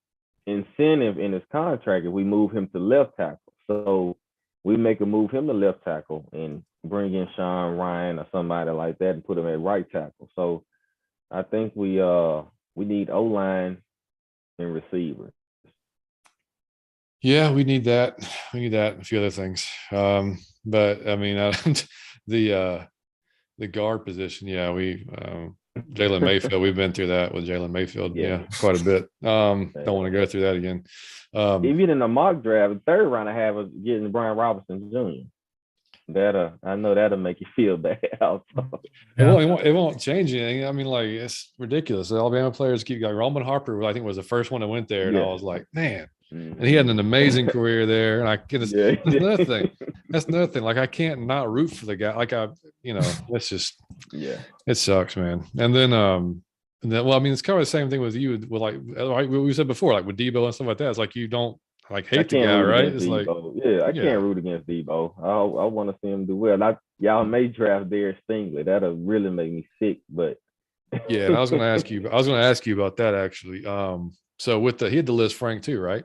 incentive in his contract if we move him to left tackle. So we make a move him to left tackle and bring in Sean Ryan or somebody like that and put him at right tackle. So I think we need O-line and receiver. Yeah, we need that. We need that and a few other things. But I mean, the guard position, yeah, Jalen Mayfield, we've been through that with Jalen Mayfield. Yeah, quite a bit. Don't want to go through that again. Even in the mock draft, the third round I have is getting Brian Robinson Jr. I know that'll make you feel bad. Also. It won't change anything. I mean, like, it's ridiculous. The Alabama players keep going. Roman Harper, I think, was the first one that went there, and I was like, man. And he had an amazing career there. And that's another thing. That's another thing. Like, I can't not root for the guy. Like, it's just, it sucks, man. And then, well, I mean, it's kind of the same thing with you, with like we said before, like with Debo and stuff like that. It's like you don't hate the guy, right? It's like, I can't root against Debo. I want to see him do well. Y'all may draft Darius Stingley. That'll really make me sick. But yeah, and I was going to ask you about that actually. So he had the Liz Frank too, right?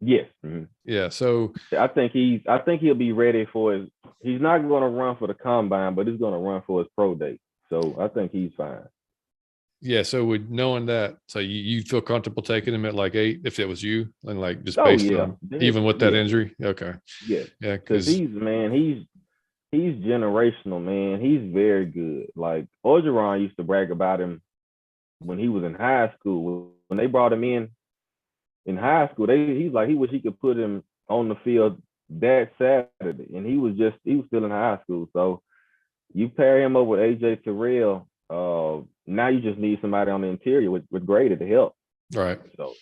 Yes. Mm-hmm. Yeah. So I think he'll be ready for his. He's not going to run for the combine, but he's going to run for his pro day. So I think he's fine. Yeah, so with knowing that, so you feel comfortable taking him at like 8 if it was you, and like just based on even with that injury? Okay. Yeah, because he's generational, man. He's very good. Like Orgeron used to brag about him when he was in high school. When they brought him in high school, he's like he wish he could put him on the field that Saturday, and he was still in high school. So you pair him up with AJ Terrell. Now you just need somebody on the interior with Grady to help. Right. So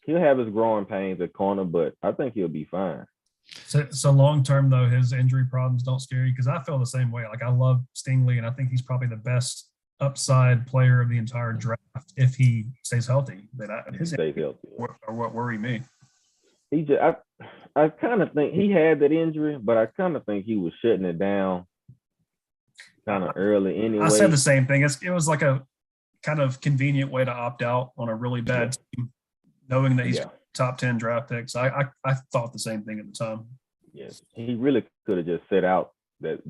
he'll have his growing pains at corner, but I think he'll be fine. So long term though, his injury problems don't scare you, because I feel the same way. Like, I love Stingley, and I think he's probably the best upside player of the entire draft if he stays healthy. But his stays healthy are what worry me. I kind of think he had that injury, but I kind of think he was shutting it down kind of early anyway. I said the same thing. It was like a kind of convenient way to opt out on a really bad team, knowing that he's top 10 draft picks. I thought the same thing at the time. Yes, he really could have just set out that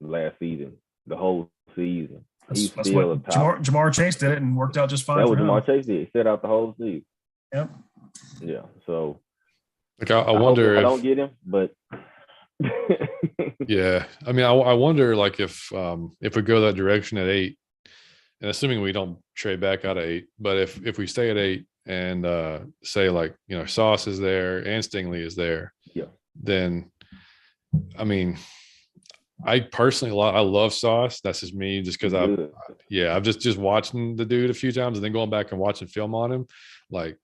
last season, the whole season. That's what Jamar Chase did it and worked out just fine. That was Jamar Chase did. He set out the whole season. Yep. Yeah. So like I wonder if I don't get him, but yeah. I mean, I wonder like if we go that direction at 8, and assuming we don't trade back out of 8, but if we stay at 8 and say like, Sauce is there and Stingley is there, then I mean, I personally I love Sauce. That's just me, just because I've just watching the dude a few times and then going back and watching film on him. Like,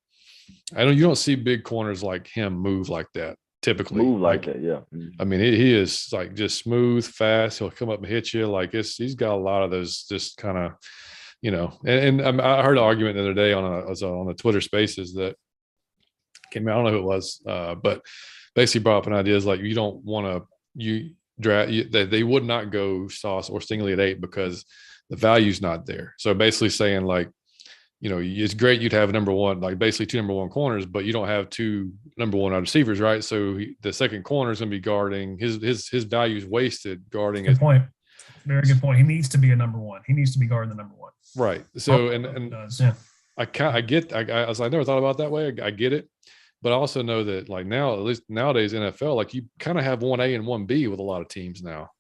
you don't see big corners like him move like that typically. Move like that, yeah. I mean, he is like just smooth, fast. He'll come up and hit you. Like he's got a lot of those just kind of, and I heard an argument the other day on the Twitter Spaces that came out. I don't know who it was, but basically brought up an idea is like you don't want to they would not go Sauce or Stingley at 8 because the value's not there. So basically saying like, it's great you'd have number one, like basically 2 number 1 corners, but you don't have 2 number 1 wide receivers, right? So the second corner is going to be guarding his value is wasted guarding. Good point. Very good point. He needs to be a number 1. He needs to be guarding the number 1. Right. So I get. I never thought about it that way. I get it, but I also know that like now, at least nowadays NFL, like you kind of have 1A and 1B with a lot of teams now.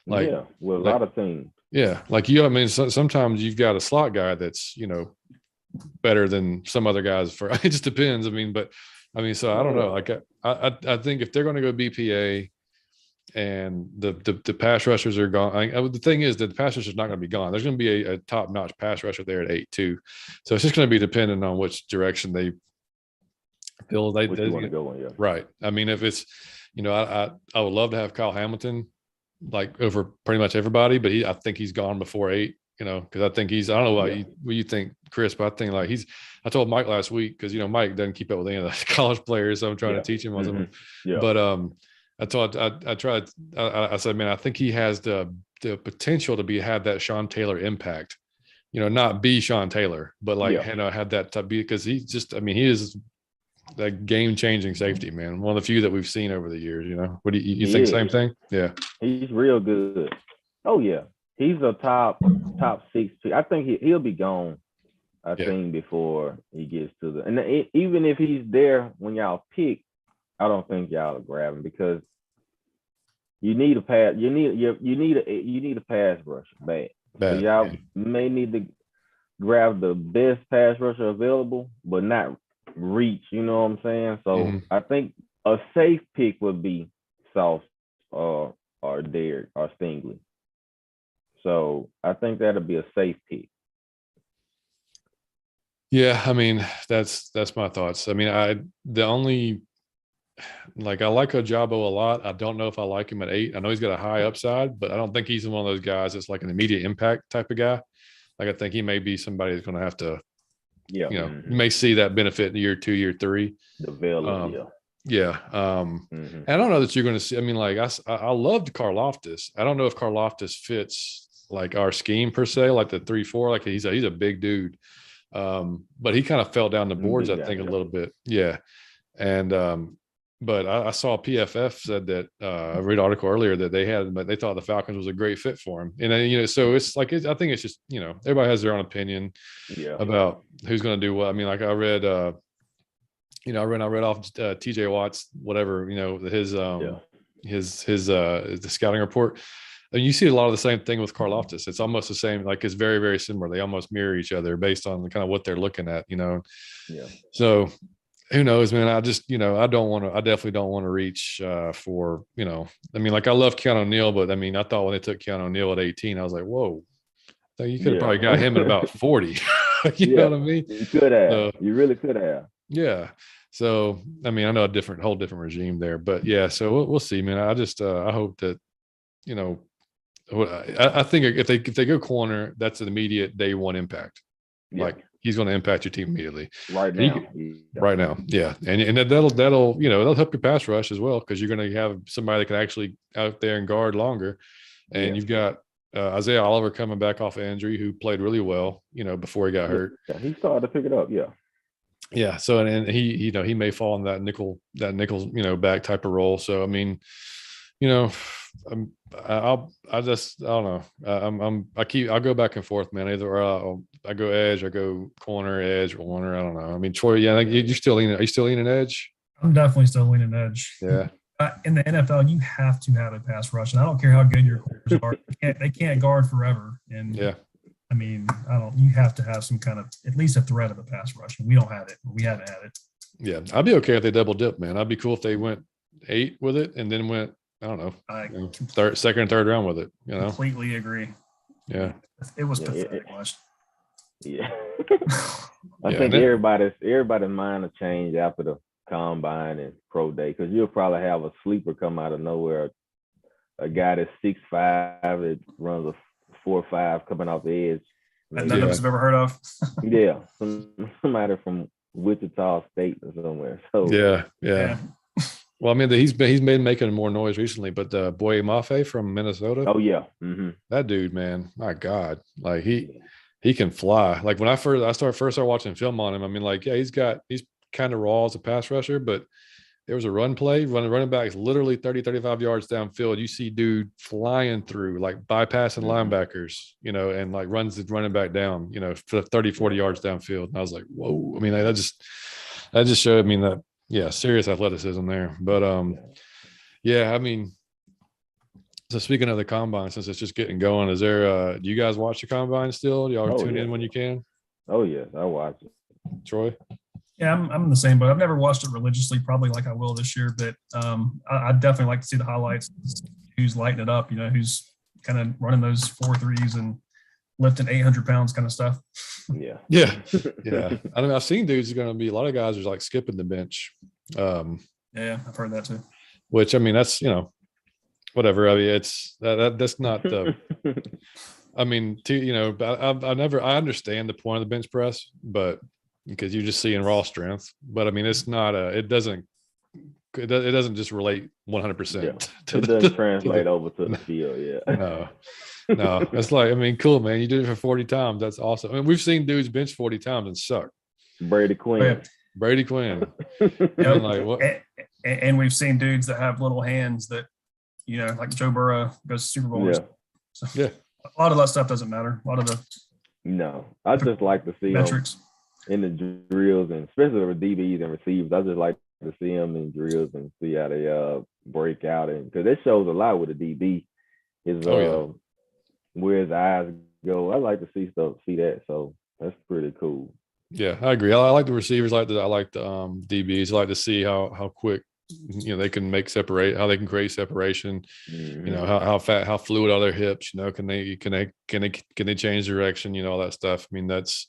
Like with a lot of teams. Yeah, like I mean, sometimes you've got a slot guy that's better than some other guys. It just depends. I mean, so I don't know. Like I think if they're going to go BPA and the pass rushers are gone, the thing is that the pass rushers are not going to be gone. There's going to be a top notch pass rusher there at 8 too. So it's just going to be dependent on which direction they feel they want to go in. Yeah. Right. I mean, if it's I would love to have Kyle Hamilton like over pretty much everybody, but I think he's gone before 8. because I think I don't know Yeah. what you think, Chris, but I think like I told Mike last week, because, Mike doesn't keep up with any of the college players. So I'm trying to teach him on some. Yeah. But I said, man, I think he has the potential to have that Sean Taylor impact, not be Sean Taylor, but like, had that to be, because he is that game-changing safety, man. One of the few that we've seen over the years. What do you think? Same thing? Yeah, he's real good. Oh yeah, he's a top 6 pick. I think he'll be gone. I think before he gets to and even if he's there when y'all pick, I don't think y'all will grab him, because you need a pass. You need a pass rusher bad. So y'all may need to grab the best pass rusher available, but not reach. You know what I'm saying? So I think a safe pick would be Sauce or Derek or Stingley. So I think that'll be a safe pick. Yeah, that's my thoughts. I like Ojabo a lot. I don't know if I like him at 8. I know he's got a high upside, but I don't think he's one of those guys that's like an immediate impact type of guy. Like, I think he may be somebody that's going to have to, you may see that benefit in year 2, year 3. Develop, And I don't know that you're going to see. I loved Karlaftis. I don't know if Karlaftis fits like our scheme per se, like the 3-4. Like, he's a big dude. But he kind of fell down the boards, I think, a little bit. Yeah. And but I saw PFF said that I read an article earlier that they thought the Falcons was a great fit for him. And so it's like, I think it's just, everybody has their own opinion about who's going to do what. I read I read off TJ Watt's whatever, his the scouting report. And you see a lot of the same thing with Karlaftis. It's almost the same, like, it's very, very similar. They almost mirror each other based on kind of what they're looking at, Yeah. So who knows, man? I just, I definitely don't want to reach for, I love Keanu Neal, but I thought when they took Keanu Neal at 18, I was like, whoa, you could have probably got him at about 40. You know what I mean? You could have. You really could have. Yeah. So, I know a whole different regime there, but yeah, so we'll see, man. I just, I hope that, I think if they go corner, that's an immediate day 1 impact. Yeah. Like, he's going to impact your team immediately. Right now. Right now. Yeah. And that'll help your pass rush as well, because you're going to have somebody that can actually out there and guard longer. And you've got Isaiah Oliver coming back off of injury, who played really well, before he got hurt. Yeah, he started to pick it up. Yeah. Yeah. So, and he, he may fall in that nickel, back type of role. So, I don't know. I'll go back and forth, man. Either I go edge, I go corner, edge, corner. I don't know. Troy, are you still leaning edge? I'm definitely still leaning edge. Yeah. In the NFL, you have to have a pass rush, and I don't care how good your corners are. They can't guard forever. And you have to have some kind of, at least a threat of a pass rush. And we don't have it. We haven't had it. Yeah, I'd be okay if they double dip, man. I'd be cool if they went 8 with it and then went, I don't know, second and third round with it. Completely agree. Yeah, it was pathetic. Yeah, I think everybody's mind will change after the combine and pro day, because you'll probably have a sleeper come out of nowhere, a guy that's 6'5" that runs a 4.5 coming off the edge that none of us have ever heard of. Yeah, somebody from Wichita State or somewhere. So yeah. Well, he's been making more noise recently, but Boye Mafe from Minnesota. Oh yeah, that dude, man, my God, like he can fly. Like, when I started watching film on him, he's kind of raw as a pass rusher, but there was a run play, running back literally 30, 35 yards downfield. You see dude flying through, like bypassing linebackers, and like runs the running back down, for 30, 40 yards downfield. And I was like, whoa. That just showed me that. Yeah, serious athleticism there. But so speaking of the combine, since it's just getting going, is there do you guys watch the combine still? Y'all tune in when you can? Oh yes, I watch it. Troy? Yeah, I'm the same, but I've never watched it religiously, probably like I will this year. But I'd definitely like to see the highlights, who's lighting it up, who's kind of running those 4.3s and lifting 800 pounds kind of stuff. Yeah. I've seen dudes are going to be, a lot of guys are like skipping the bench. Yeah, I've heard that too. Which, that's, whatever. It's that's not the, I mean, I understand the point of the bench press, but because you're just seeing raw strength. But I mean, it's not it doesn't just relate 100% to It doesn't to translate over to the field. Yeah. no, no. It's like, I mean, cool, man. You did it for 40 times. That's awesome. I mean, we've seen dudes bench 40 times and suck. Brady Quinn. Brady Quinn. Yep. Like what? And we've seen dudes that have little hands that, like Joe Burrow goes to Super Bowl. Yeah. So Yeah. a lot of that stuff doesn't matter. A lot of the No, I just like to see metrics in the drills, and especially with DBs and receivers. I just like to see them in drills and see how they break out, and because it shows a lot with the DB is where his eyes go. I like to see that. So that's pretty cool. Yeah, I agree. I like the receivers. I like the DBs. I like to see how quick they can how they can create separation. Mm-hmm. How fluid are their hips? Can they change direction? All that stuff. I mean, that's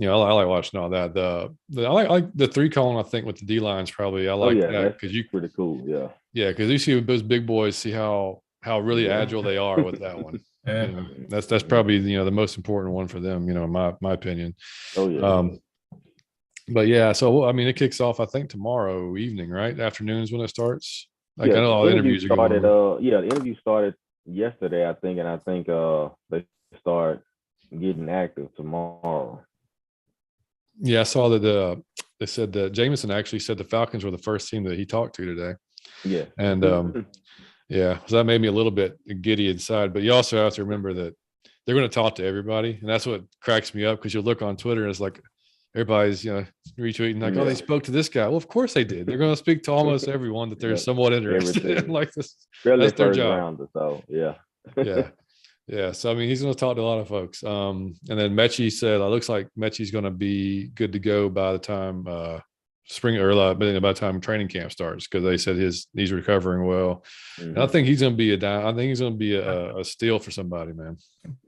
I like watching all that. I like the 3 cone. I think with the D lines probably I like that because pretty cool. Yeah, because you see those big boys, see how really agile they are with that one. Yeah. That's probably the most important one for them. In my opinion. Oh yeah. But yeah, so I mean, it kicks off I think tomorrow evening, right? Afternoons when it starts. I know all the interviews started. The interview started yesterday, I think, and I think they start getting active tomorrow. Yeah, I saw that they said that Jameson actually said the Falcons were the first team that he talked to today. Yeah, and yeah, so that made me a little bit giddy inside. But you also have to remember that they're going to talk to everybody, and that's what cracks me up because you look on Twitter and it's like everybody's retweeting like, oh, they spoke to this guy. Well, of course they did. They're going to speak to almost everyone that they're somewhat interested in. Like this, that's their job. Round, so yeah. Yeah. So I mean, he's going to talk to a lot of folks. And then Mechie said, it looks like Mechie's going to be good to go by the time spring or by the time training camp starts because they said he's recovering well. Mm-hmm. And I think he's going to be a steal for somebody, man.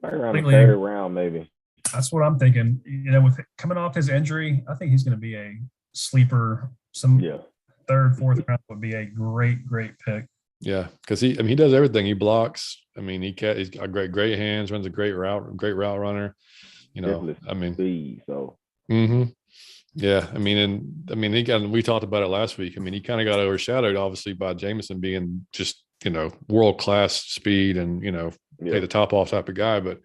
Right around the third round, maybe. That's what I'm thinking. With coming off his injury, I think he's going to be a sleeper. Third, fourth round would be a great pick. Yeah, because he does everything. He blocks. I mean, he's got great hands. Runs a great route runner. I mean, speed. So. Mm-hmm. Yeah, we talked about it last week. I mean, he kind of got overshadowed, obviously, by Jameson being just world class speed and pay the top off type of guy, but.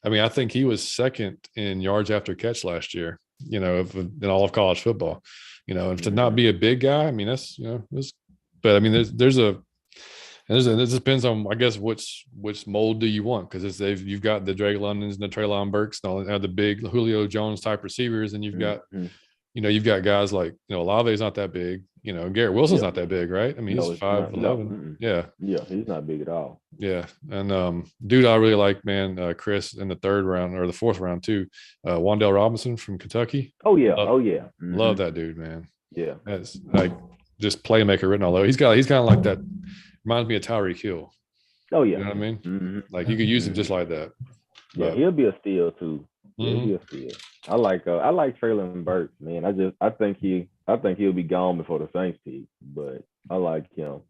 I mean, I think he was second in yards after catch last year, in all of college football, and to not be a big guy. I mean, that's, but I mean, it depends on, I guess, which mold do you want? Because you've got the Drake Londons and the Treylon Burks and all have the big Julio Jones type receivers. And you've got, you've got guys like, Olave's not that big, Garrett Wilson's not that big, right? I mean, he's 5'11". Yeah. Yeah. He's not big at all. Yeah. And dude, I really like, man, Chris in the third round or the fourth round too. Wandel Robinson from Kentucky. Oh yeah. Mm-hmm. Love that dude, man. Yeah. That's like just playmaker written all over. He's kind of like that. Reminds me of Tyreek Hill. Oh yeah. You know what I mean? Mm-hmm. Like you could use him just like that. Yeah, he'll be a steal too. He'll be a steal. I like Treylon Burks, man. I think he'll be gone before the Saints pick, but I like him.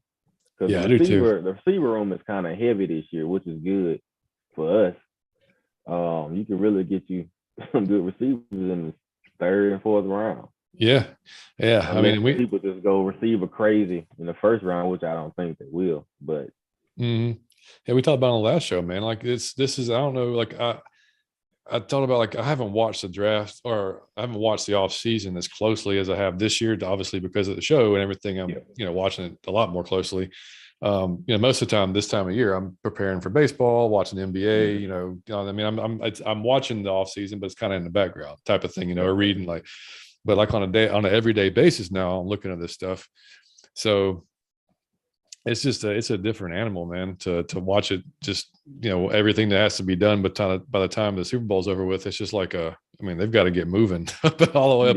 Because the receiver room is kind of heavy this year, which is good for us. You can really get you some good receivers in the third and fourth round. Yeah. I mean, people just go receiver crazy in the first round, which I don't think they will. But yeah, we talked about on the last show, man. Like this is, I don't know. Like I thought about, like, I haven't watched the draft or I haven't watched the off season as closely as I have this year, obviously because of the show and everything. I'm, watching it a lot more closely. Most of the time, this time of year, I'm preparing for baseball, watching the NBA, I'm watching the off season, but it's kind of in the background type of thing, or reading but like on an everyday basis now, I'm looking at this stuff. So it's just it's a different animal, man, to watch it. Just, everything that has to be done, but by the time the Super Bowl's over with, it's just like they've got to get moving all the way up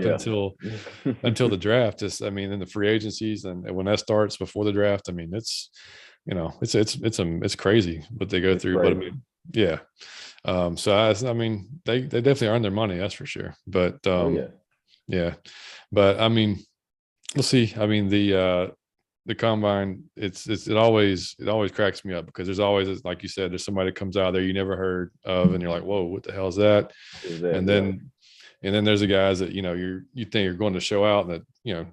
until the draft. In the free agencies and when that starts before the draft, it's it's crazy what they go through. Crazy. But so they definitely earn their money, that's for sure. But but we'll see. the combine, it always cracks me up because there's always, like you said, there's somebody that comes out there you never heard of, and you're like, whoa, what the hell is that? And then there's the guys that you think you're going to show out and that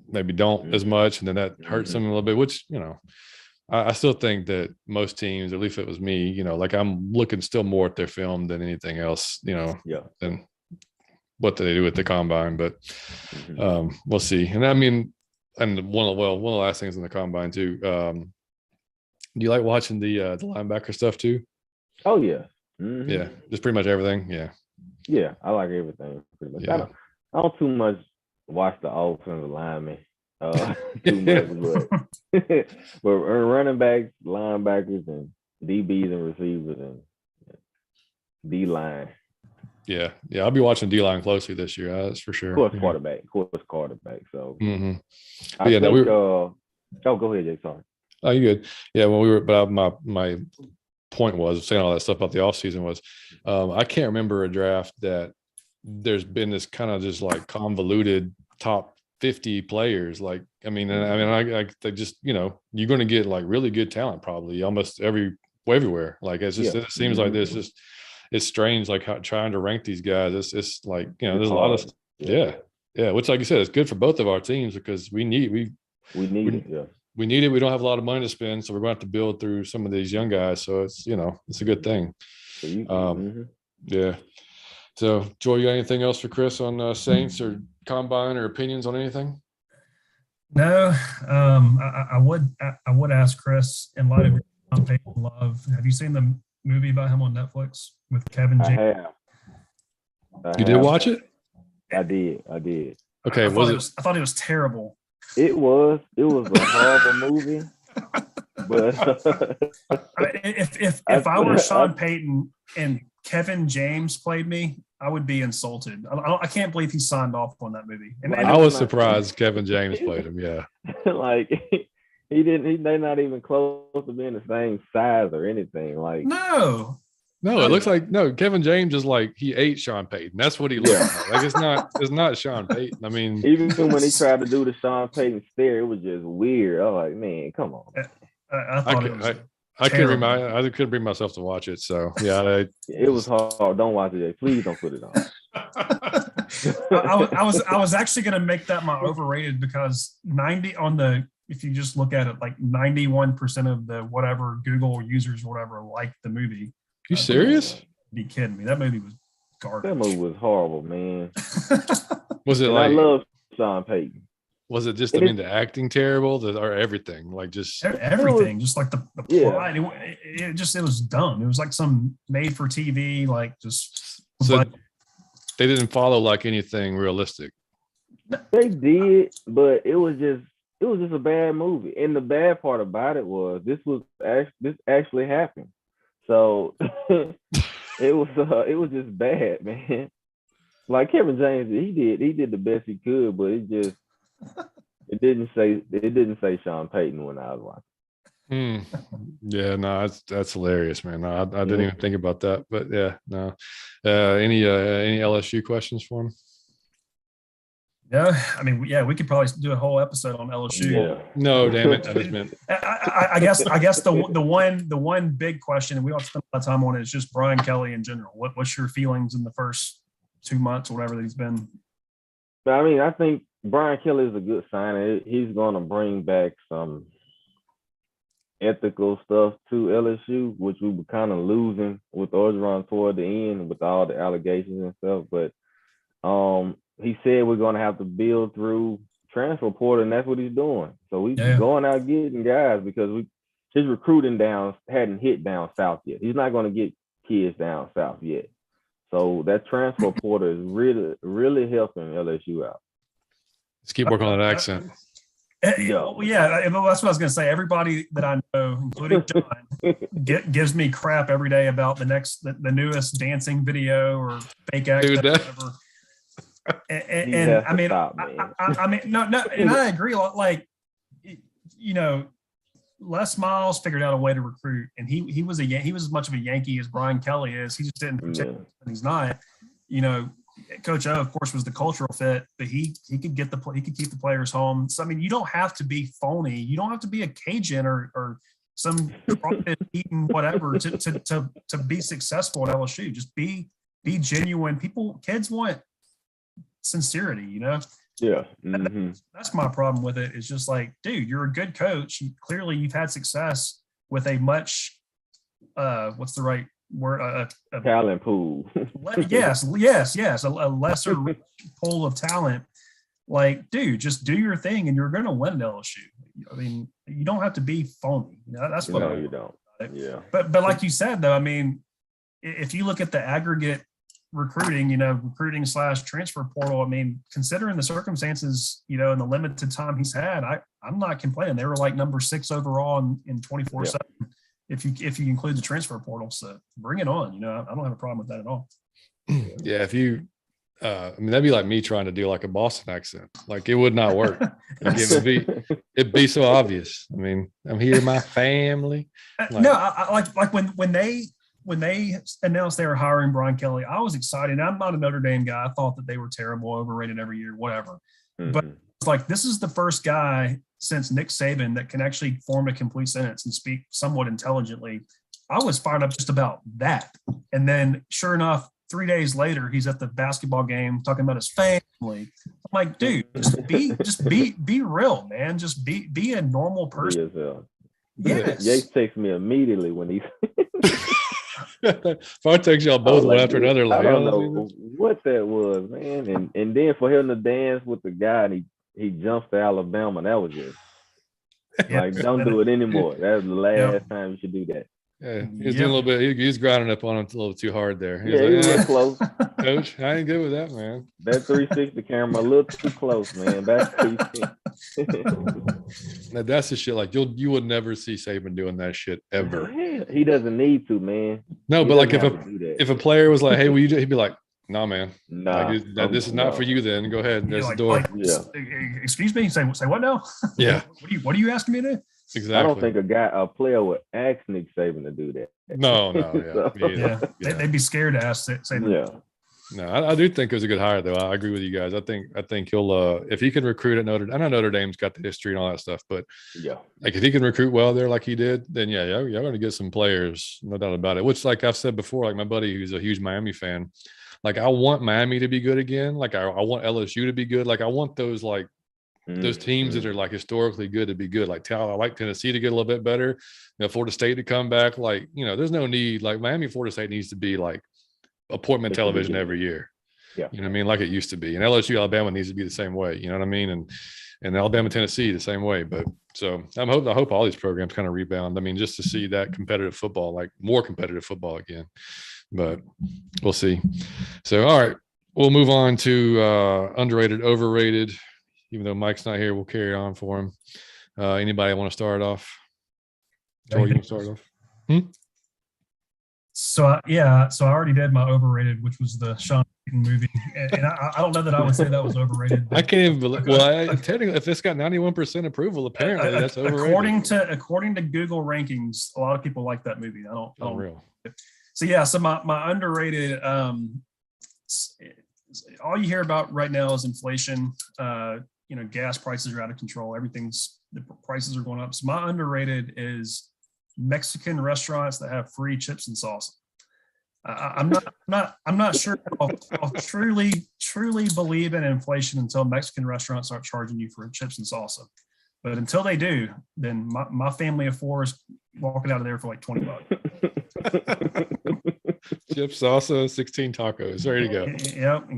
maybe don't as much, and then that hurts them a little bit. Which I still think that most teams, at least if it was me, like I'm looking still more at their film than anything else, than what they do with the combine. But we'll see. And I mean, and one of the last things in the combine too. Do you like watching the linebacker stuff too? Oh yeah. Yeah, just pretty much everything. Yeah, I like everything pretty much. Yeah. I don't too much watch the offensive linemen too much, but running backs, linebackers, and DBs and receivers and D line. Yeah, I'll be watching D line closely this year. That's for sure. Of course, quarterback. So I think, go ahead, Jake. Sorry. Oh, you good? Yeah, when we were, but my point was saying all that stuff about the offseason was, I can't remember a draft that there's been this kind of just like convoluted top 50 players. Like, I they just, you're going to get like really good talent probably almost everywhere. Like it seems like this just, it's strange, like how trying to rank these guys. It's like, there's a lot of, which like you said, it's good for both of our teams because we need it. Yeah. We need it. We don't have a lot of money to spend, so we're going to have to build through some of these young guys. So it's, it's a good thing. Yeah. So, Joy, you got anything else for Chris on Saints or combine or opinions on anything? No. I would ask Chris, in light of your Sean Payton love, have you seen the movie about him on Netflix with Kevin James? I have. You did watch it? I did. Okay. I thought it was terrible. It was a horrible movie. But if I were Sean Payton and Kevin James played me, I would be insulted. I can't believe he signed off on that movie. And I was surprised Kevin James played him. Yeah, like they're not even close to being the same size or anything. Like no, it looks like Kevin James is like he ate Sean Payton. That's what he looks like. Like it's not Sean Payton. I mean, even when he tried to do the Sean Payton stare, it was just weird. I was like, man, come on. I couldn't bring myself to watch it. So yeah, it was hard. Don't watch it. Please don't put it on. I was actually going to make that my overrated because if you just look at it, like 91% of the whatever Google users or whatever liked the movie. You serious? Be kidding me. That movie was garbage. That movie was horrible, man. Was it like? I love Sean Payton. Was it just the acting terrible or everything? Like just everything, just like the plot. It was dumb. It was like some made for TV, like just. So they didn't follow like anything realistic. They did, but it was just a bad movie. And the bad part about it was this actually happened. So it was just bad, man. Like Kevin James, he did the best he could, but it didn't say Sean Payton when I was watching. Yeah, no, that's hilarious, man. No, I didn't even think about that, but yeah, no. Any LSU questions for him? Yeah, I mean, we could probably do a whole episode on LSU. Yeah. No, damn it, I just meant. I guess the one big question, and we don't spend a lot of time on it, is just Brian Kelly in general. What's your feelings in the first 2 months or whatever that he's been? I mean, I think Brian Kelly is a good sign. He's going to bring back some ethical stuff to LSU, which we were kind of losing with Orgeron toward the end with all the allegations and stuff. But he said we're going to have to build through transfer portal, and that's what he's doing. So he's going out getting guys because his recruiting hadn't hit down south yet. He's not going to get kids down south yet. So that transfer portal is really, really helping LSU out. Let's keep working on that accent. Yeah, that's what I was going to say. Everybody that I know, including John, gives me crap every day about the newest dancing video or fake accent, whatever. And I mean, I mean, no, and I agree. Like, Les Miles figured out a way to recruit, and he was as much of a Yankee as Brian Kelly is. He just didn't pretend he's not. Coach O, of course, was the cultural fit, but he could keep the players home. So I mean, you don't have to be phony. You don't have to be a Cajun or some eating whatever to be successful at LSU. Just be genuine. Kids want sincerity, you know? Yeah. That's my problem with it. It's just like, dude, you're a good coach. Clearly you've had success with a much, what's the right word? A talent pool. yes. A lesser pool of talent. Like, dude, just do your thing and you're going to win at LSU. I mean, you don't have to be phony. You know, that's what you don't. Yeah. But like you said, though, I mean, if you look at the aggregate recruiting / transfer portal, I mean, considering the circumstances, you know, and the limited time he's had, I'm not complaining. They were like number 6 overall in 24/7 if you include the transfer portal. So bring it on. You know, I don't have a problem with that at all. Yeah, if you I mean, that'd be like me trying to do like a Boston accent. Like it would not work. Like, it'd be so obvious. I mean, I'm here, my family. Like, no, I like when they announced they were hiring Brian Kelly, I was excited. I'm not a Notre Dame guy. I thought that they were terrible, overrated every year, whatever. But it's like, this is the first guy since Nick Saban that can actually form a complete sentence and speak somewhat intelligently. I was fired up just about that. And then sure enough, 3 days later, he's at the basketball game talking about his family. I'm like, dude, just be real, man. Just be a normal person. Yes. Yates texts me immediately when he's Fontenot y'all both one after another. Like, I don't know what that was, man. And then for him to dance with the guy and he jumps to Alabama, that was just like, don't do it anymore. That was the last time you should do that. Yeah, he was doing a little bit. He was grinding up on him a little too hard there. He was like, close. Coach, I ain't good with that, man. That 360 camera a little too close, man. That's now, that's the shit. Like you would never see Saban doing that shit ever. He doesn't need to, man. No, but like if a player was like, "Hey, will you do?" He'd be like, "Nah, man. Nah, like, this is not for you. Then go ahead. There's the door." Excuse me. Say what now? Yeah. What are you asking me to do? Exactly. I don't think a player would ask Nick Saban to do that. No, yeah. They'd be scared to ask Saban. Yeah. No, I do think it was a good hire, though. I agree with you guys. I think he'll if he can recruit at Notre Dame. I know Notre Dame's got the history and all that stuff, but like if he can recruit well there, like he did, then you're going to get some players, no doubt about it. Which, like I've said before, like my buddy who's a huge Miami fan, like I want Miami to be good again. Like I want LSU to be good. Like I want those those teams that are like historically good to be good. Like I like Tennessee to get a little bit better. You know, Florida State to come back. Like, you know, there's no need. Like Miami, Florida State needs to be like appointment television every year. Yeah. You know what I mean? Like it used to be. And LSU, Alabama needs to be the same way. You know what I mean? And Alabama, Tennessee the same way. But so I hope all these programs kind of rebound. I mean, just to see that competitive football, like more competitive football again. But we'll see. So all right, we'll move on to underrated, overrated. Even though Mike's not here, we'll carry on for him. Anybody want to start off? Joel, you want to start off? So I already did my overrated, which was the Sean Payton movie, and I don't know that I would say that was overrated. I can't even believe. Well, technically, if it's got 91% approval, apparently that's overrated. According to Google rankings, a lot of people like that movie. I don't. Real. So my underrated. All you hear about right now is inflation. You know, gas prices are out of control. The prices are going up. So my underrated is Mexican restaurants that have free chips and salsa. I'm not sure I'll truly believe in inflation until Mexican restaurants start charging you for chips and salsa. But until they do, then my family of 4 is walking out of there for like $20. Chips, salsa, 16 tacos. Ready to go.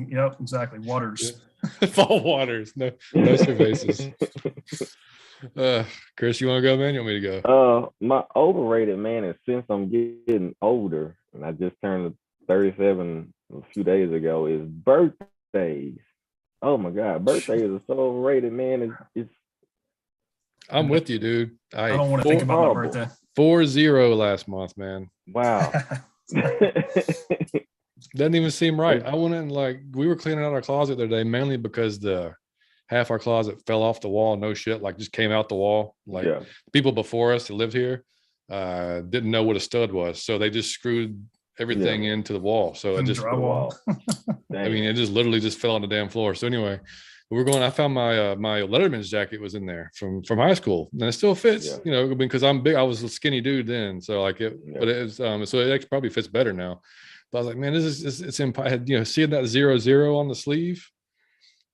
Yep, exactly. Waters. Fall waters. No cervezas. Chris, you want to go, man? You want me to go? My overrated, man, is since I'm getting older, and I just turned 37 a few days ago, is birthdays. Oh my God, birthdays are so overrated, man. It's I'm with you, dude. I don't want to think about my birthday. 4-0 last month, man. Wow. Doesn't even seem right. I went in we were cleaning out our closet the other day, mainly because half our closet fell off the wall. No shit, just came out the wall. People before us that lived here didn't know what a stud was, so they just screwed everything into the wall. So it just drywall. I mean, it just literally just fell on the damn floor. So anyway, I found my my Letterman's jacket was in there from high school, and it still fits, you know, because I'm big. I was a skinny dude then, so like it, but it is so it actually probably fits better now. But I was like, man, it's you know, seeing that 0-0 on the sleeve,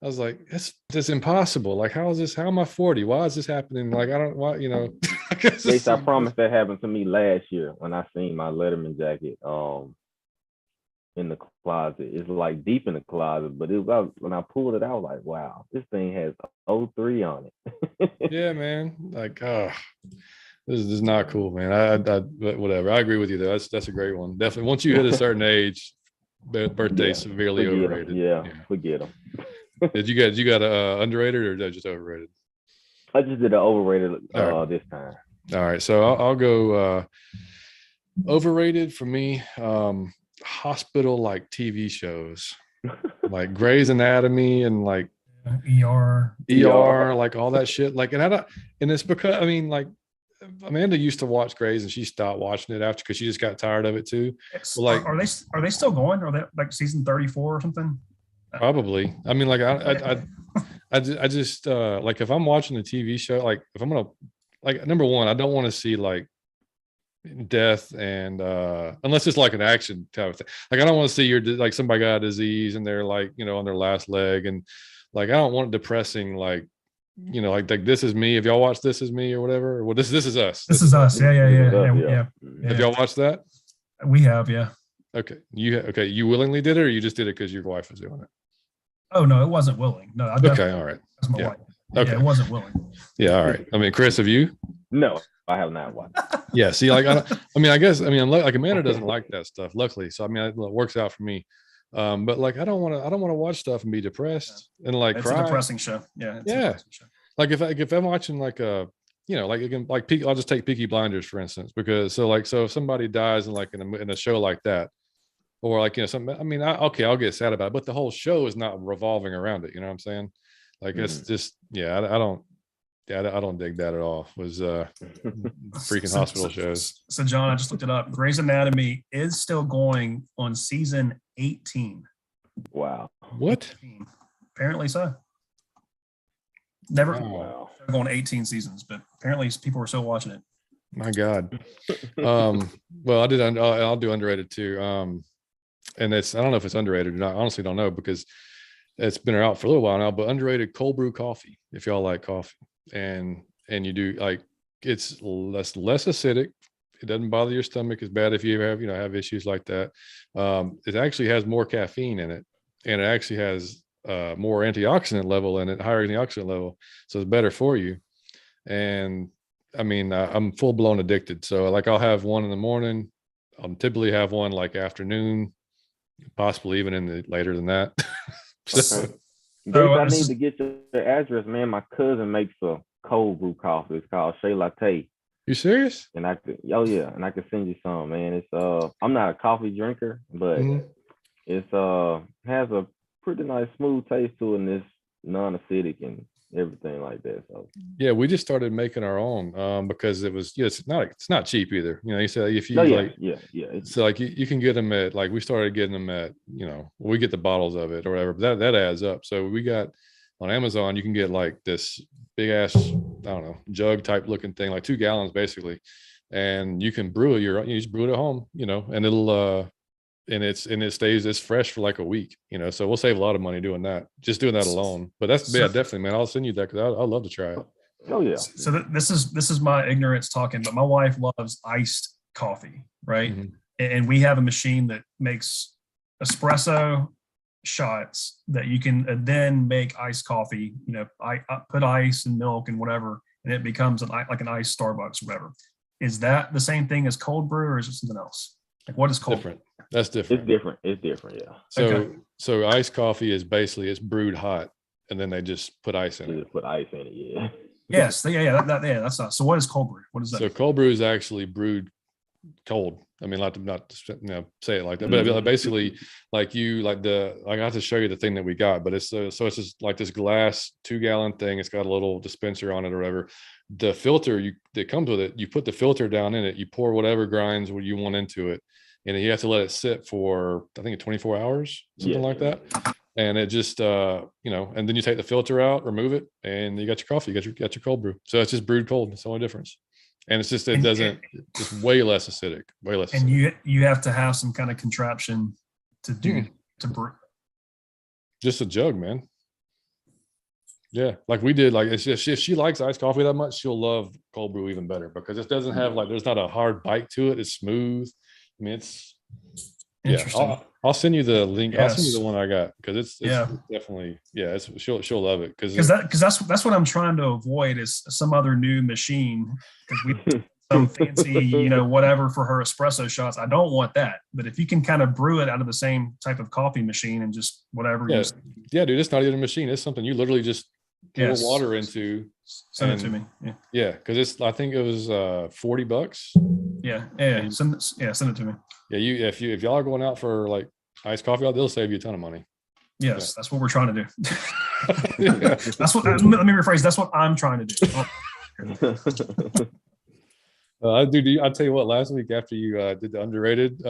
I was like, it's impossible. Like, how am I 40? Why is this happening? Like, I don't, why, you know. Jace, I promise that happened to me last year when I seen my Letterman jacket in the closet. It's like deep in the closet, but when I pulled it out, I was like, wow, this thing has 03 on it. Yeah, man. Like, this is not cool, man. But whatever. I agree with you though. That's a great one. Definitely. Once you hit a certain age, birthday severely overrated. Yeah, forget them. Did you got underrated or just overrated? I just did an overrated this time. All right, so I'll go overrated for me. Hospital like TV shows, like Grey's Anatomy and like ER, like all that shit. Like, and it's because I mean, like Amanda used to watch Grey's and she stopped watching it after because she just got tired of it too. Well, like, are they still going? Are they like season 34 or something? Probably. I mean, like I just like if I'm watching a TV show, like if I'm gonna, like, number one, I don't want to see like death and unless it's like an action type of thing. Like I don't want to see like somebody got a disease and they're like, you know, on their last leg, and like I don't want depressing, like, you know, like This Is Me. Have y'all watched This Is Me or whatever? Well, This Is Us. This is Us. Yeah. Have y'all watched that? We have, yeah. Okay. You willingly did it, or you just did it because your wife was doing it? Oh no, it wasn't willing. No, okay, all right. That's my wife. Okay, yeah, it wasn't willing. Yeah, all right. I mean, Chris, have you? No, I have not watched. Yeah, see, like I mean, like Amanda doesn't like that stuff, luckily. So I mean, it works out for me. But like I don't want to watch stuff and be depressed and like it's cry. a depressing show. Yeah. Show. Like if I'm watching like a, you know, like again, like I'll just take Peaky Blinders for instance, because so if somebody dies in a show like that, or like, you know, something, I mean, I'll get sad about it, but the whole show is not revolving around it. You know what I'm saying? Like, it's just, I don't dig that at all. Was freaking hospital shows. So John, I just looked it up. Grey's Anatomy is still going on season 18. Wow. What? Apparently so. Never wow. Going 18 seasons, but apparently people were still watching it. My God. Well, I'll do underrated too. And I don't know if it's underrated or not. I honestly don't know because it's been out for a little while now, but underrated cold brew coffee, if y'all like coffee and you do, like, it's less acidic. It doesn't bother your stomach as bad if you have issues like that. It actually has more caffeine in it, and it actually has more antioxidant level in it, higher antioxidant level. So it's better for you. And I mean, I'm full blown addicted. So like I'll have one in the morning. I'll typically have one like afternoon, possibly even later than that. So I need to get your address, man. My cousin makes a cold brew coffee. It's called Shea Latte. You serious? And I could send you some, man. It's I'm not a coffee drinker, but it's has a pretty nice smooth taste to it, and it's non-acidic and everything like that. So yeah, we just started making our own because it was it's not cheap either. You know, you said if you so like you can get them at, like, we started getting them at, you know, we get the bottles of it or whatever, but that adds up. So we got on Amazon, you can get like this big ass, I don't know, jug type looking thing, like 2 gallons basically, and you can brew you just brew it at home, you know, and it'll and it's fresh for like a week, you know. So we'll save a lot of money doing that alone. But that's definitely, man. I'll send you that because I'd love to try it. Oh yeah. So this is my ignorance talking, but my wife loves iced coffee, right? Mm-hmm. And we have a machine that makes espresso shots that you can then make iced coffee. You know, I put ice and milk and whatever, and it becomes like an iced Starbucks or whatever. Is that the same thing as cold brew, or is it something else? Like, what is cold? Different. That's different. It's different. Yeah. So iced coffee is basically, it's brewed hot, and then they just put ice in it. Just put ice in it. Yeah. Yes. Yeah. That's not. So what is cold brew? What is that? So cold brew is actually brewed cold. I mean, not to say it like that, but basically, I have to show you the thing that we got, but it's just like this glass 2-gallon thing. It's got a little dispenser on it or whatever. The filter that comes with it, you put the filter down in it, you pour whatever grinds what you want into it, and you have to let it sit for, I think, 24 hours, something like that. And it just, and then you take the filter out, remove it, and you got your coffee, you got your cold brew. So it's just brewed cold. It's the only difference. And it's just, it's way less acidic, way less. And acidic. you have to have some kind of contraption to brew. Just a jug, man. Yeah, like we did. Like if she likes iced coffee that much, she'll love cold brew even better because it doesn't have there's not a hard bite to it. It's smooth. I mean, it's interesting. I'll send you the link. Yes. I'll send you the one I got because it's definitely she'll love it because that's what I'm trying to avoid is some other new machine because we some fancy whatever for her espresso shots. I don't want that. But if you can kind of brew it out of the same type of coffee machine and just whatever. Yeah, dude, it's not even a machine. It's something you literally just pour water into. Send it to me. Yeah, because I think it was $40. Yeah. Send it to me. Yeah, if y'all are going out for like iced coffee, they'll save you a ton of money. Yes, that's what we're trying to do. That's what. Let me rephrase. That's what I'm trying to do. I'll tell you what. Last week after you did the underrated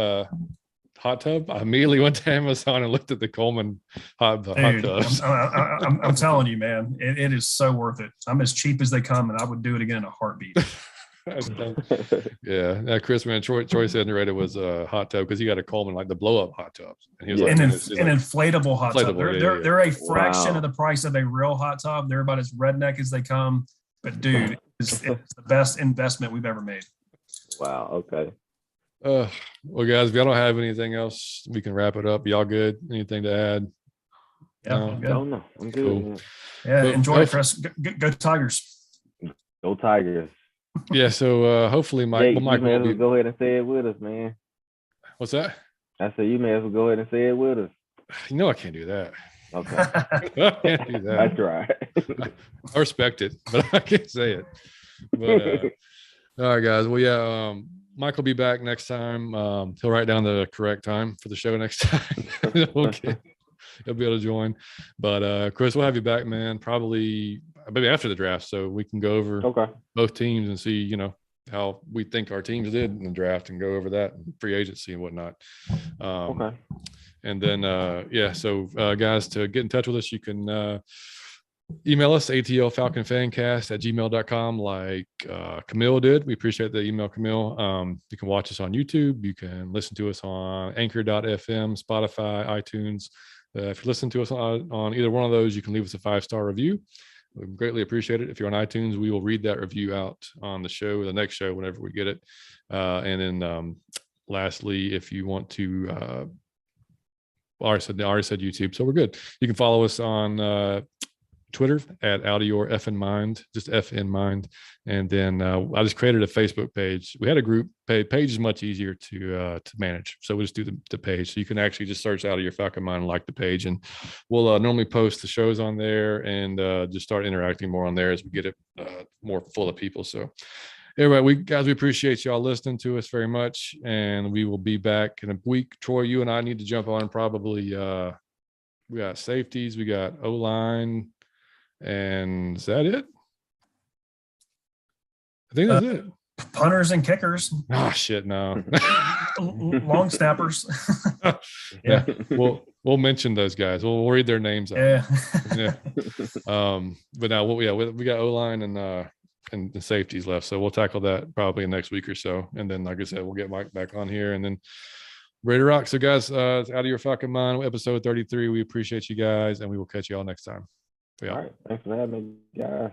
hot tub, I immediately went to Amazon and looked at the Coleman hot tubs. I'm telling you, man, it is so worth it. I'm as cheap as they come, and I would do it again in a heartbeat. Yeah, Chris, man, Troy said underrated was a hot tub because he got a Coleman, like the blow up hot tubs, and he was an inflatable hot tub. They're a fraction of the price of a real hot tub. They're about as redneck as they come, but dude, it's the best investment we've ever made. Wow. Okay. Well, guys, if y'all don't have anything else, we can wrap it up. Y'all good? Anything to add? Yeah, I'm good. Cool. Yeah, enjoy it, Chris. Go Tigers. Go Tigers. Yeah, so hopefully Mike will go ahead and say it with us, man. What's that? I said you may as well go ahead and say it with us. I can't do that. Okay. I can't do that. I try. I respect it, but I can't say it. But all right, guys. Well, yeah, Mike will be back next time. He'll write down the correct time for the show next time. Okay. He'll be able to join. But Chris, we'll have you back, man, probably maybe after the draft, so we can go over both teams and see, how we think our teams did in the draft and go over that free agency and whatnot. And then, so guys, to get in touch with us, you can email us, atlfalconfancast@gmail.com, like Camille did. We appreciate the email, Camille. You can watch us on YouTube. You can listen to us on anchor.fm, Spotify, iTunes. If you listen to us on either one of those, you can leave us a 5-star review. We greatly appreciate it. If you're on iTunes, we will read that review out on the show, the next show, whenever we get it. And then lastly, if you want to, I already said YouTube, so we're good. You can follow us on Twitter at Out of Your Effing Mind, just F in mind. And then I just created a Facebook page. We had a group page. Page is much easier to manage, so we just do the page. So you can actually just search Out of Your Falcon Mind and like the page, and we'll normally post the shows on there and just start interacting more on there as we get it more full of people. So anyway, we appreciate y'all listening to us very much, and we will be back in a week. Troy, you and I need to jump on probably. We got safeties, we got O-line. And is that it? I think that's it. Punters and kickers. Oh shit, no. Long snappers. Yeah, we'll mention those guys. We'll read their names out. Yeah. But now, we got O-line and the safeties left, so we'll tackle that probably next week or so. And then, like I said, we'll get Mike back on here, and then ready to rock. So, guys, Out of Your Fucking Mind, episode 33. We appreciate you guys, and we will catch you all next time. All right. Thanks for having me, guys.